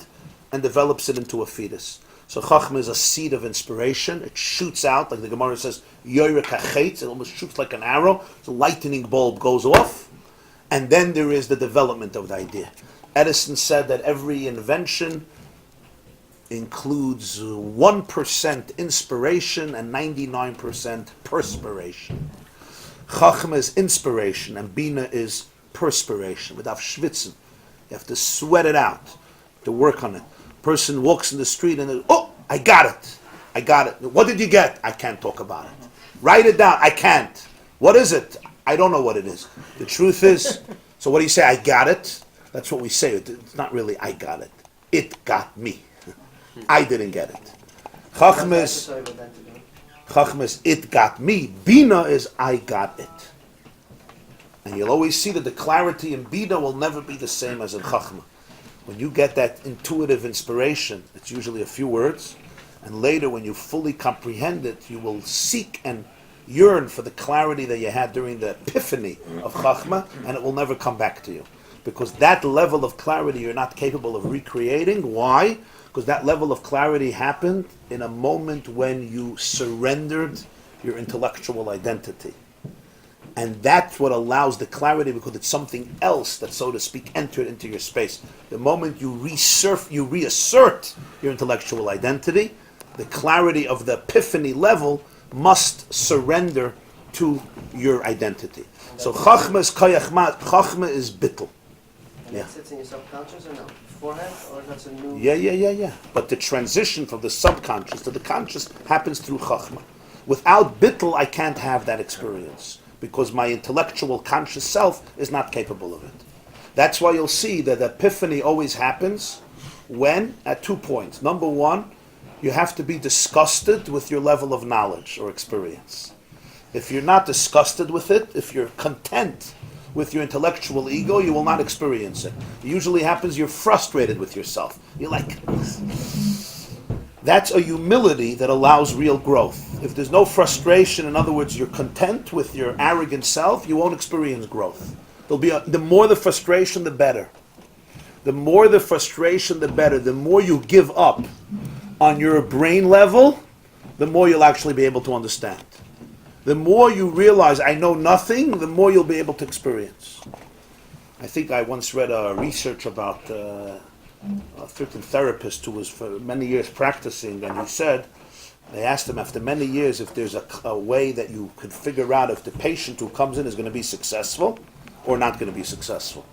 B: and develops it into a fetus. So Chachma is a seed of inspiration. It shoots out, like the Gemara says, Yoyrek HaChetz, it almost shoots like an arrow. The lightning bulb goes off, and then there is the development of the idea. Edison said that every invention includes 1% inspiration and 99% perspiration. Chachma is inspiration and Bina is perspiration. Without schwitzen, you have to sweat it out, to work on it. Person walks in the street and oh, I got it. What did you get? I can't talk about it. Write it down. I can't. What is it? I don't know what it is. The truth is, so what do you say? I got it. That's what we say. It's not really I got it. It got me. I didn't get it. Chachma is it got me. Bina is I got it. And you'll always see that the clarity in Bina will never be the same as in Chachma. When you get that intuitive inspiration, it's usually a few words, and later when you fully comprehend it, you will seek and yearn for the clarity that you had during the epiphany of Chachma, and it will never come back to you. Because that level of clarity you're not capable of recreating. Why? Because that level of clarity happened in a moment when you surrendered your intellectual identity. And that's what allows the clarity, because it's something else that, so to speak, entered into your space. The moment you reassert your intellectual identity, the clarity of the epiphany level must surrender to your identity. So Chachma is Kayachma, Chachma is Bittul.
D: And that sits in your subconscious or no? Beforehand, or that's a new...
B: Yeah. But the transition from the subconscious to the conscious happens through Chachma. Without Bittul, I can't have that experience, because my intellectual conscious self is not capable of it. That's why you'll see that the epiphany always happens when, at 2 points. Number one, you have to be disgusted with your level of knowledge or experience. If you're not disgusted with it, if you're content with your intellectual ego, you will not experience it. It usually happens you're frustrated with yourself. You're like... That's a humility that allows real growth. If there's no frustration, in other words, you're content with your arrogant self, you won't experience growth. The more the frustration, the better. The more the frustration, the better. The more you give up on your brain level, the more you'll actually be able to understand. The more you realize, I know nothing, the more you'll be able to experience. I think I once read a research about a certain therapist who was for many years practicing, and he said, they asked him after many years if there's a way that you could figure out if the patient who comes in is going to be successful or not going to be successful.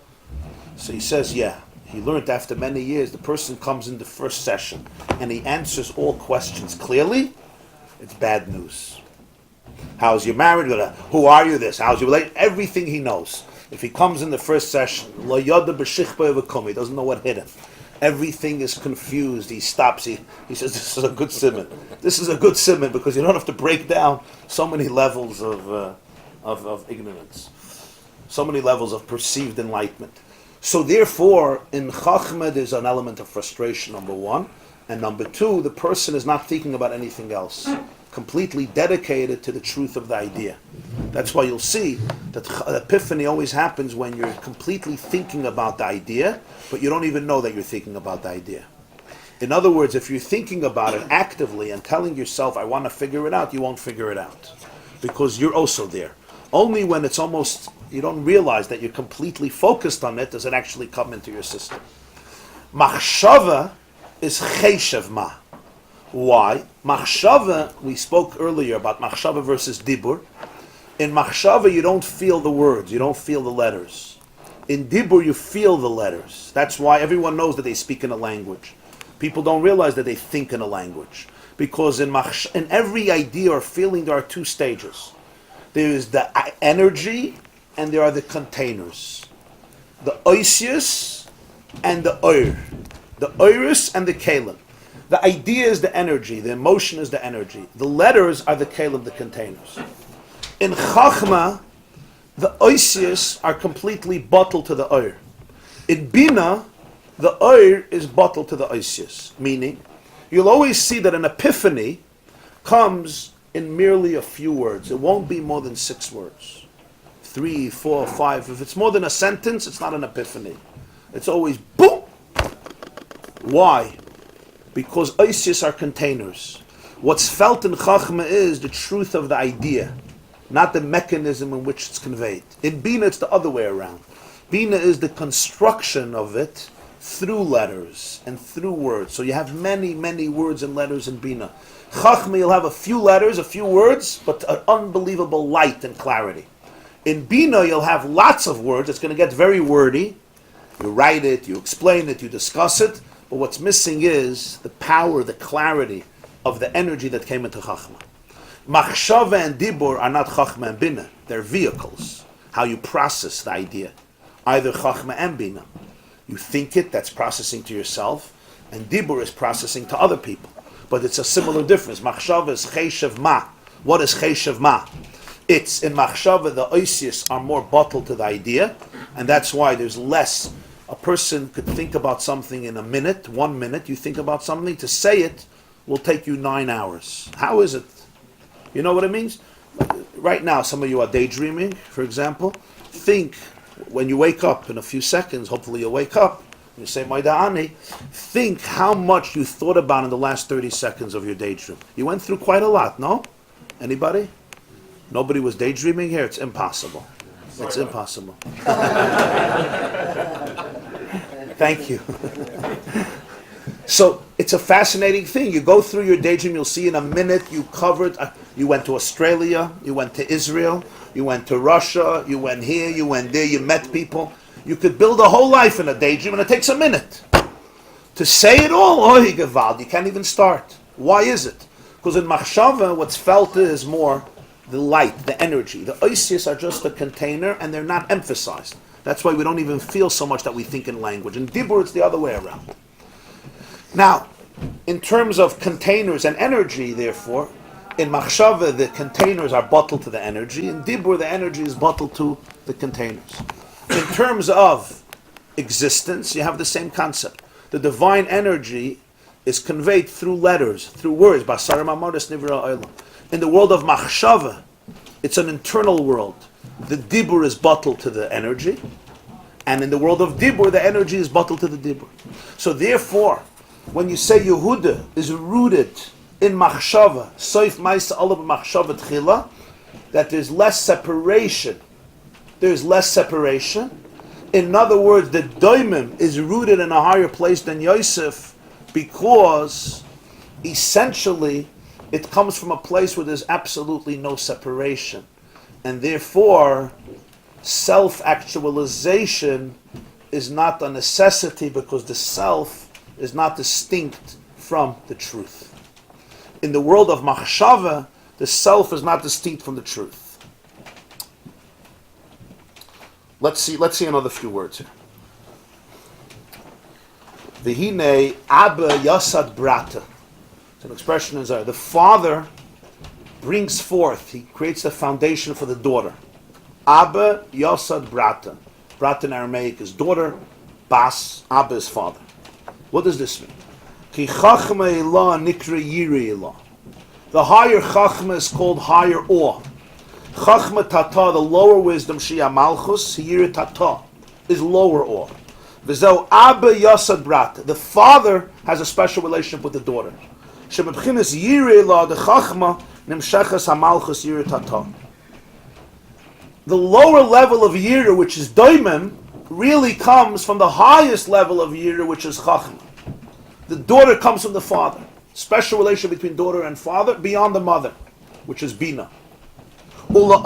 B: So he says, yeah. He learned after many years, the person comes in the first session and he answers all questions clearly, it's bad news. How's your marriage? Who are you? This. How's your relationship? Everything he knows. If he comes in the first session, he doesn't know what hit him. Everything is confused. He stops. He says, this is a good simon. This is a good simon, because you don't have to break down so many levels of ignorance. So many levels of perceived enlightenment. So therefore, in Chachma, there's an element of frustration, number one. And number two, the person is not thinking about anything else. Completely dedicated to the truth of the idea. That's why you'll see that epiphany always happens when you're completely thinking about the idea, but you don't even know that you're thinking about the idea. In other words, if you're thinking about it actively and telling yourself, I want to figure it out, you won't figure it out. Because you're also there. Only when it's almost, you don't realize that you're completely focused on it, does it actually come into your system. Machshava is cheshev ma. Why? Machshava, we spoke earlier about Machshava versus Dibur. In Machshava, you don't feel the words, you don't feel the letters. In Dibur, you feel the letters. That's why everyone knows that they speak in a language. People don't realize that they think in a language. Because in every idea or feeling, there are two stages. There is the energy, and there are the containers. The oisius and the oir. The oirus and the kalim. The idea is the energy, the emotion is the energy. The letters are the kalim, the containers. In Chachma, the oisius are completely bottled to the oir. In Bina, the oir is bottled to the oisius. Meaning, you'll always see that an epiphany comes in merely a few words. It won't be more than 6 words. 3, 4, 5. If it's more than a sentence, it's not an epiphany. It's always boom. Why? Because oisius are containers. What's felt in Chachma is the truth of the idea, not the mechanism in which it's conveyed. In Bina, it's the other way around. Bina is the construction of it through letters and through words. So you have many, many words and letters in Bina. Chachma, you'll have a few letters, a few words, but an unbelievable light and clarity. In Bina, you'll have lots of words. It's going to get very wordy. You write it, you explain it, you discuss it. But what's missing is the power, the clarity of the energy that came into Chachma. Machshava and Dibur are not Chachma and Bina. They're vehicles. How you process the idea. Either Chachma and Bina. You think it, that's processing to yourself. And Dibur is processing to other people. But it's a similar difference. Machshava is cheshev ma. What is cheshev ma? It's in Machshava, the Oisius are more bottled to the idea, and that's why there's less. A person could think about something in a minute, 1 minute. You think about something, to say it will take you 9 hours. How is it? You know what it means? Right now, some of you are daydreaming, for example. Think, when you wake up in a few seconds, hopefully you'll wake up, you say, Maida'ani, think how much you thought about in the last 30 seconds of your daydream. You went through quite a lot, no? Anybody? Nobody was daydreaming here? It's impossible. It's impossible. Thank you. So it's a fascinating thing. You go through your daydream, you'll see in a minute you covered, you went to Australia, you went to Israel, you went to Russia, you went here, you went there, you met people. You could build a whole life in a daydream and it takes a minute. To say it all, you can't even start. Why is it? Because in Machshava, what's felt is more the light, the energy. The Oisius are just a container and they're not emphasized. That's why we don't even feel so much that we think in language. In Dibur, it's the other way around. Now, in terms of containers and energy, therefore, in Machshava, the containers are bottled to the energy. In Dibur, the energy is bottled to the containers. In terms of existence, you have the same concept. The divine energy is conveyed through letters, through words. In the world of Machshava, it's an internal world. The Dibur is bottled to the energy. And in the world of Dibur, the energy is bottled to the Dibur. So therefore, when you say Yehudah is rooted in Machshava, Soif Maisa Olav Machshava Tchila, that there's less separation. There's less separation. In other words, the Doimim is rooted in a higher place than Yosef because essentially it comes from a place where there's absolutely no separation. And therefore, self-actualization is not a necessity because the self is not distinct from the truth. In the world of Machshava, the self is not distinct from the truth. Let's see another few words here. V'hinei Abba Yasad Brata. It's an expression in Zohar. The father brings forth, he creates the foundation for the daughter. Abba Yasad Brata. Brata in Aramaic is daughter, Bas, Abba is father. What does this mean? Ki Chachma Elah Nikra Yiri Elah. The higher Chachma is called higher awe. Chachma Tata, the lower wisdom, Shia Malchus, Yiri Tata, is lower awe. V'zeu Abba Yasad Brata. The father has a special relationship with the daughter. Shemabchinas Yiri Elah, the Chachma, Nimshechas HaMalchus Yiri Tata. The lower level of Yira, which is Doimim, really comes from the highest level of Yira, which is Chachma. The daughter comes from the father. Special relation between daughter and father beyond the mother, which is Bina. Now,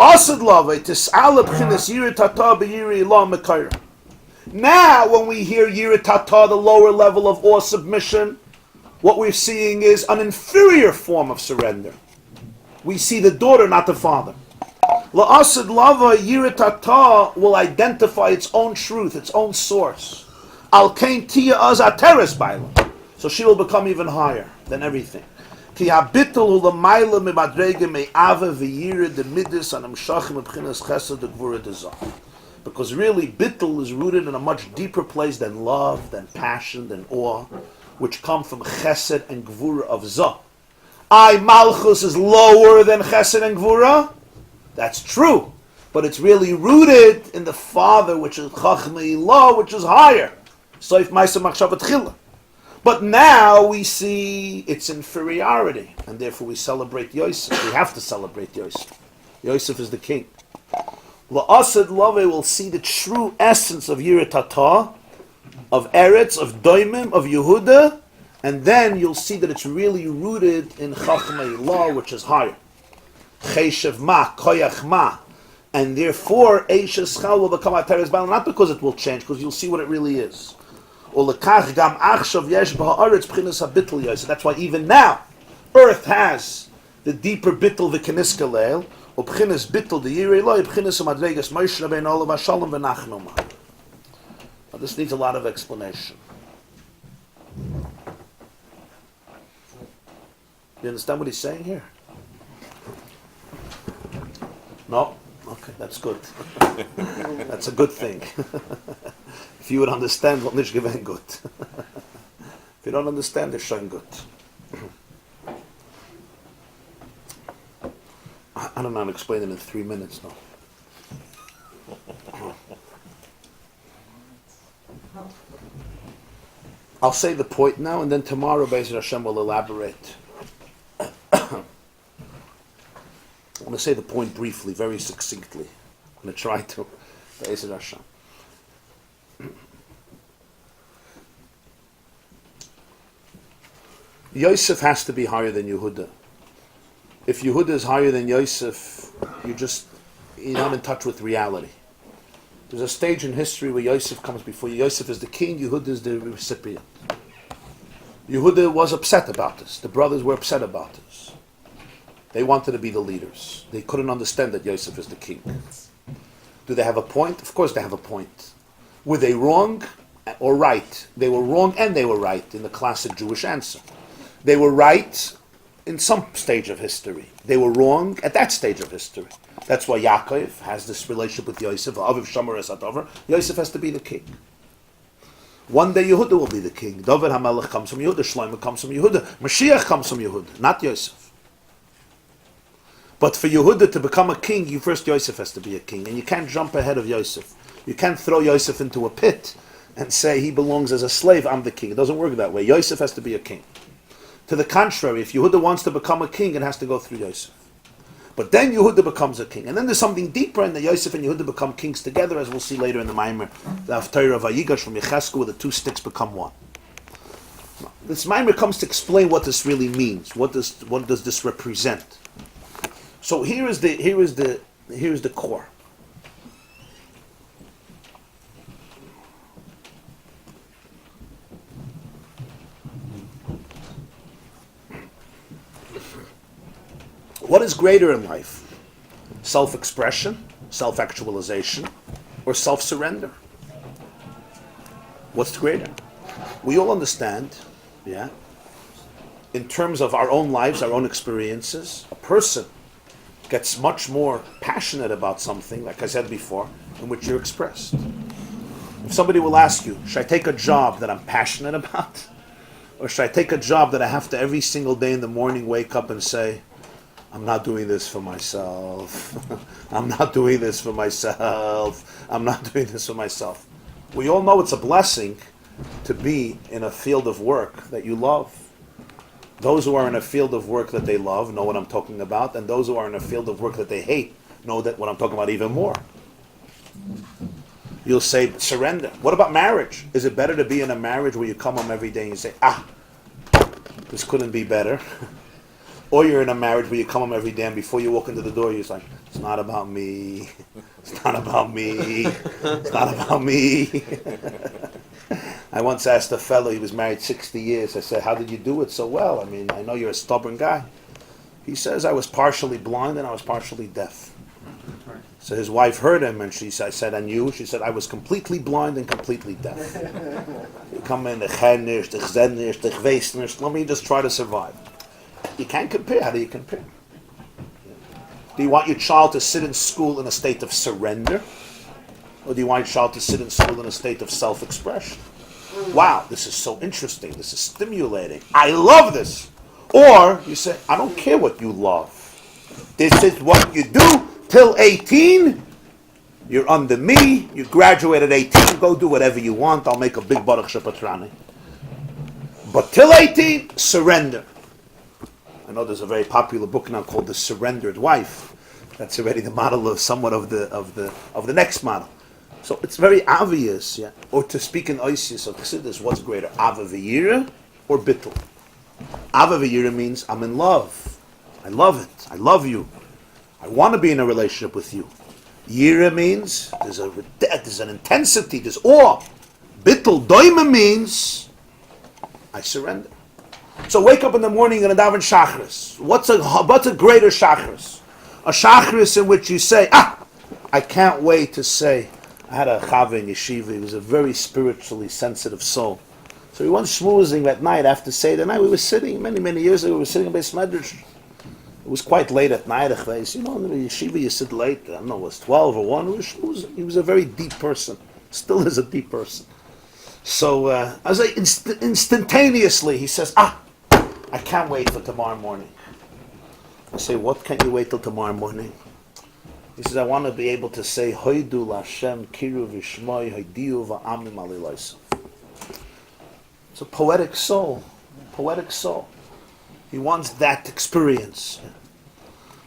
B: when we hear Yira Tata, the lower level of awe submission, what we're seeing is an inferior form of surrender. We see the daughter, not the father. La'asad lava Yira Tata will identify its own truth, its own source. Al kain tia az ateres baila. So she will become even higher than everything. Ki habitul ulamayla mimadrege me'ava v'yira de midis anam shachim b'chinas chesed de gvura de zah. Because really, bittul is rooted in a much deeper place than love, than passion, than awe, which come from chesed and gvura of zah. Malchus is lower than chesed and gvura. That's true, but it's really rooted in the father, which is chachma ilah, which is higher. Soif ma'isa machshava tchila. But now we see its inferiority, and therefore we celebrate Yosef. We have to celebrate Yosef. Yosef is the king. La'asad lave will see the true essence of Yira Tata, of Eretz, of Doimim, of Yehudah, and then you'll see that it's really rooted in Chachma Ilah, which is higher. Cheshev ma, koyach ma. And therefore, Eishes Chal will become Ateres Baal, not because it will change, because you'll see what it really is. That's why even now, earth has the deeper bittul v'keniska leil, ubchinas bittul the yirei lo, ubchinas umadregas Moshe Rabbeinu olav hashalom v'nachnoma. Now this needs a lot of explanation. You understand what he's saying here? No? Okay, that's good. That's a good thing. If you would understand what nicht gewinnt gut. If you don't understand, it's schon good. I don't know how to explain it in 3 minutes, no. I'll say the point now, and then tomorrow, Be'ezer Hashem will elaborate. I want to say the point briefly, very succinctly. I'm going to try to. Be'ezer Hashem. Yosef has to be higher than Yehudah. If Yehudah is higher than Yosef, you're not in touch with reality. There's a stage in history where Yosef comes before you. Yosef is the king, Yehudah is the recipient. Yehudah was upset about this. The brothers were upset about this. They wanted to be the leaders. They couldn't understand that Yosef is the king. Do they have a point? Of course they have a point. Were they wrong or right? They were wrong and they were right in the classic Jewish answer. They were right in some stage of history. They were wrong at that stage of history. That's why Yaakov has this relationship with Yosef. Aviv Shomer es Hadavar. Yosef has to be the king. One day Yehudah will be the king. David HaMelech comes from Yehudah. Shlomo comes from Yehudah. Mashiach comes from Yehudah, not Yosef. But for Yehudah to become a king, Yosef has to be a king. And you can't jump ahead of Yosef. You can't throw Yosef into a pit and say he belongs as a slave, I'm the king. It doesn't work that way. Yosef has to be a king. To the contrary, if Yehudah wants to become a king, it has to go through Yosef. But then Yehudah becomes a king. And then there's something deeper, and the Yosef and Yehudah become kings together, as we'll see later in the Maamer, the Torah Vayigash from Yecheskel, where the two sticks become one. This Maamer comes to explain what this really means. What does this represent? So here is the core. What is greater in life? Self-expression, self-actualization, or self-surrender? What's greater? We all understand, in terms of our own lives, our own experiences, a person gets much more passionate about something, like I said before, in which you're expressed. If somebody will ask you, should I take a job that I'm passionate about? Or should I take a job that I have to every single day in the morning wake up and say, I'm not doing this for myself. I'm not doing this for myself. I'm not doing this for myself. We all know it's a blessing to be in a field of work that you love. Those who are in a field of work that they love know what I'm talking about, and those who are in a field of work that they hate know that what I'm talking about even more. You'll say, surrender. What about marriage? Is it better to be in a marriage where you come home every day and you say, this couldn't be better? Or you're in a marriage where you come home every day and before you walk into the door, you're like, it's not about me. It's not about me. It's not about me. I once asked a fellow, he was married 60 years. I said, how did you do it so well? I mean, I know you're a stubborn guy. He says, I was partially blind and I was partially deaf. So his wife heard him and I said, and you? She said, I was completely blind and completely deaf. You come in, let me just try to survive. You can't compare. How do you compare? Do you want your child to sit in school in a state of surrender? Or do you want your child to sit in school in a state of self-expression? Wow, this is so interesting. This is stimulating. I love this. Or you say, I don't care what you love. This is what you do till 18. You're under me. You graduate at 18. Go do whatever you want. I'll make a big Baruch Shepatrani. But till 18, surrender. I know there's a very popular book now called The Surrendered Wife. That's already the model of somewhat of the next model. So it's very obvious, Or to speak in Oisius of Chassidus, what's greater, Ava V'yira or Bittul? Ava V'yira means I'm in love. I love it. I love you. I want to be in a relationship with you. Yira means there's an intensity, there's awe. Bittul Doima means I surrender. So wake up in the morning and daven Shachris. What's a greater Shachris? A Shachris in which you say, I can't wait to say. I had a Chava in Yeshiva. He was a very spiritually sensitive soul. So we went schmoozing that night after Seder night. We were sitting, many years ago, we were sitting in Beis Medrash. It was quite late at night. You know, in the yeshiva you sit late. I don't know, it was 12 or 1. He was a very deep person. Still is a deep person. So as instantaneously, he says, I can't wait for tomorrow morning. I say, what can't you wait till tomorrow morning? He says, I want to be able to say, Hoidu Lashem Kiru Vishmoi Hoidiu Va'amim Alilaisa. It's a poetic soul. Poetic soul. He wants that experience.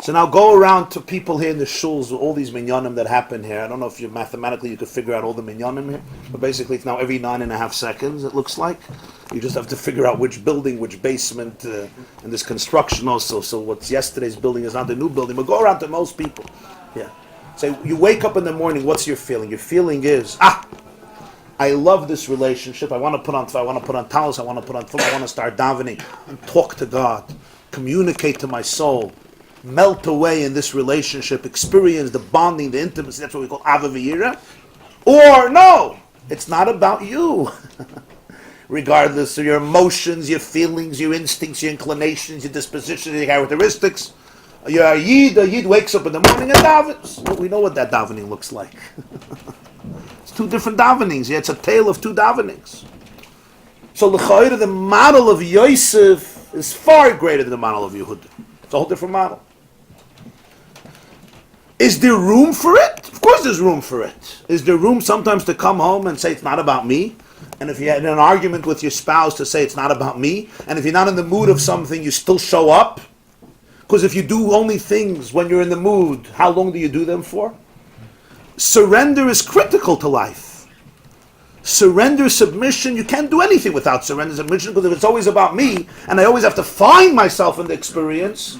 B: So now go around to people here in the shuls, all these minyanim that happen here. I don't know if you could figure out all the minyanim here, but basically it's now every 9.5 seconds, it looks like. You just have to figure out which building, which basement, and there's construction also. So what's yesterday's building is not the new building, but go around to most people. Yeah. So you wake up in the morning, what's your feeling? Your feeling is, I love this relationship. I want to put on talis, I want to put on tefillin, I want to start davening and talk to God, communicate to my soul, melt away in this relationship, experience the bonding, the intimacy. That's what we call Ava V'yira. Or no, it's not about you. Regardless of your emotions, your feelings, your instincts, your inclinations, your dispositions, your characteristics. You're a Yid wakes up in the morning and davens. Well, we know what that davening looks like. It's 2 different davenings. Yeah, it's a tale of 2 davenings. So l'chayra, the model of Yosef is far greater than the model of Yehudah. It's a whole different model. Is there room for it? Of course there's room for it. Is there room sometimes to come home and say it's not about me? And if you had an argument with your spouse to say it's not about me? And if you're not in the mood of something, you still show up? Because if you do only things when you're in the mood, how long do you do them for? Surrender is critical to life. Surrender, submission, you can't do anything without surrender, submission, because if it's always about me, and I always have to find myself in the experience,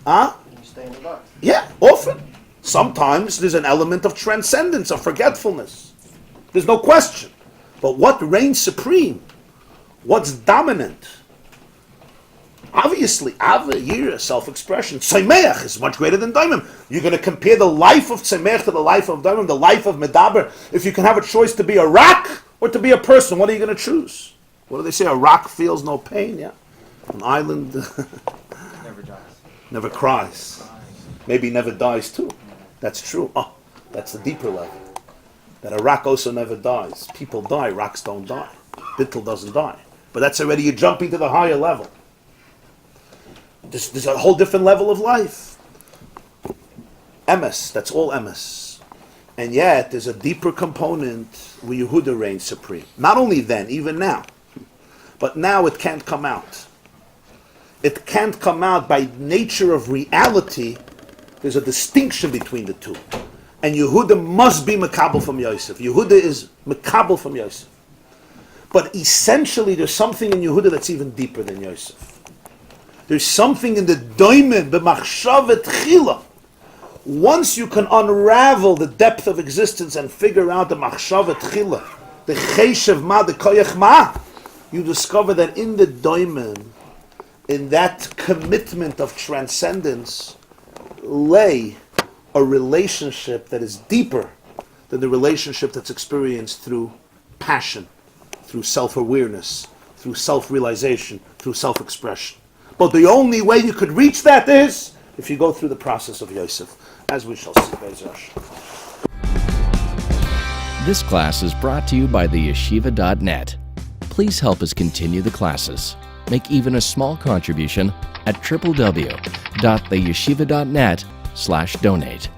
D: You stay in the box.
B: yeah, often. Sometimes there's an element of transcendence, of forgetfulness. There's no question. But what reigns supreme? What's dominant? Obviously, Ava, Yira, self-expression. Tzemeach is much greater than Daimim. You're going to compare the life of Tzemeach to the life of Daimim, the life of Medaber. If you can have a choice to be a rock or to be a person, what are you going to choose? What do they say? A rock feels no pain, yeah? An island
D: Never dies.
B: never cries. Maybe never dies too. That's true. Oh, that's the deeper level. That a rock also never dies. People die, rocks don't die. Bittul doesn't die. But that's already you jumping to the higher level. There's a whole different level of life. Emes, that's all emes. And yet, there's a deeper component where Yehudah reigns supreme. Not only then, even now. But now it can't come out. It can't come out by nature of reality. There's a distinction between the two. And Yehudah must be Mekabel from Yosef. Yehudah is Mekabel from Yosef. But essentially, there's something in Yehudah that's even deeper than Yosef. There's something in the doimen, b'machshavet chila. Once you can unravel the depth of existence and figure out the machshavet chila, the cheshev ma, the koyach ma, you discover that in the doimen, in that commitment of transcendence, lay a relationship that is deeper than the relationship that's experienced through passion, through self-awareness, through self-realization, through self-expression. But the only way you could reach that is if you go through the process of Yosef, as we shall see.
G: This class is brought to you by the yeshiva.net. Please help us continue the classes. Make even a small contribution at www.theyeshiva.net/donate.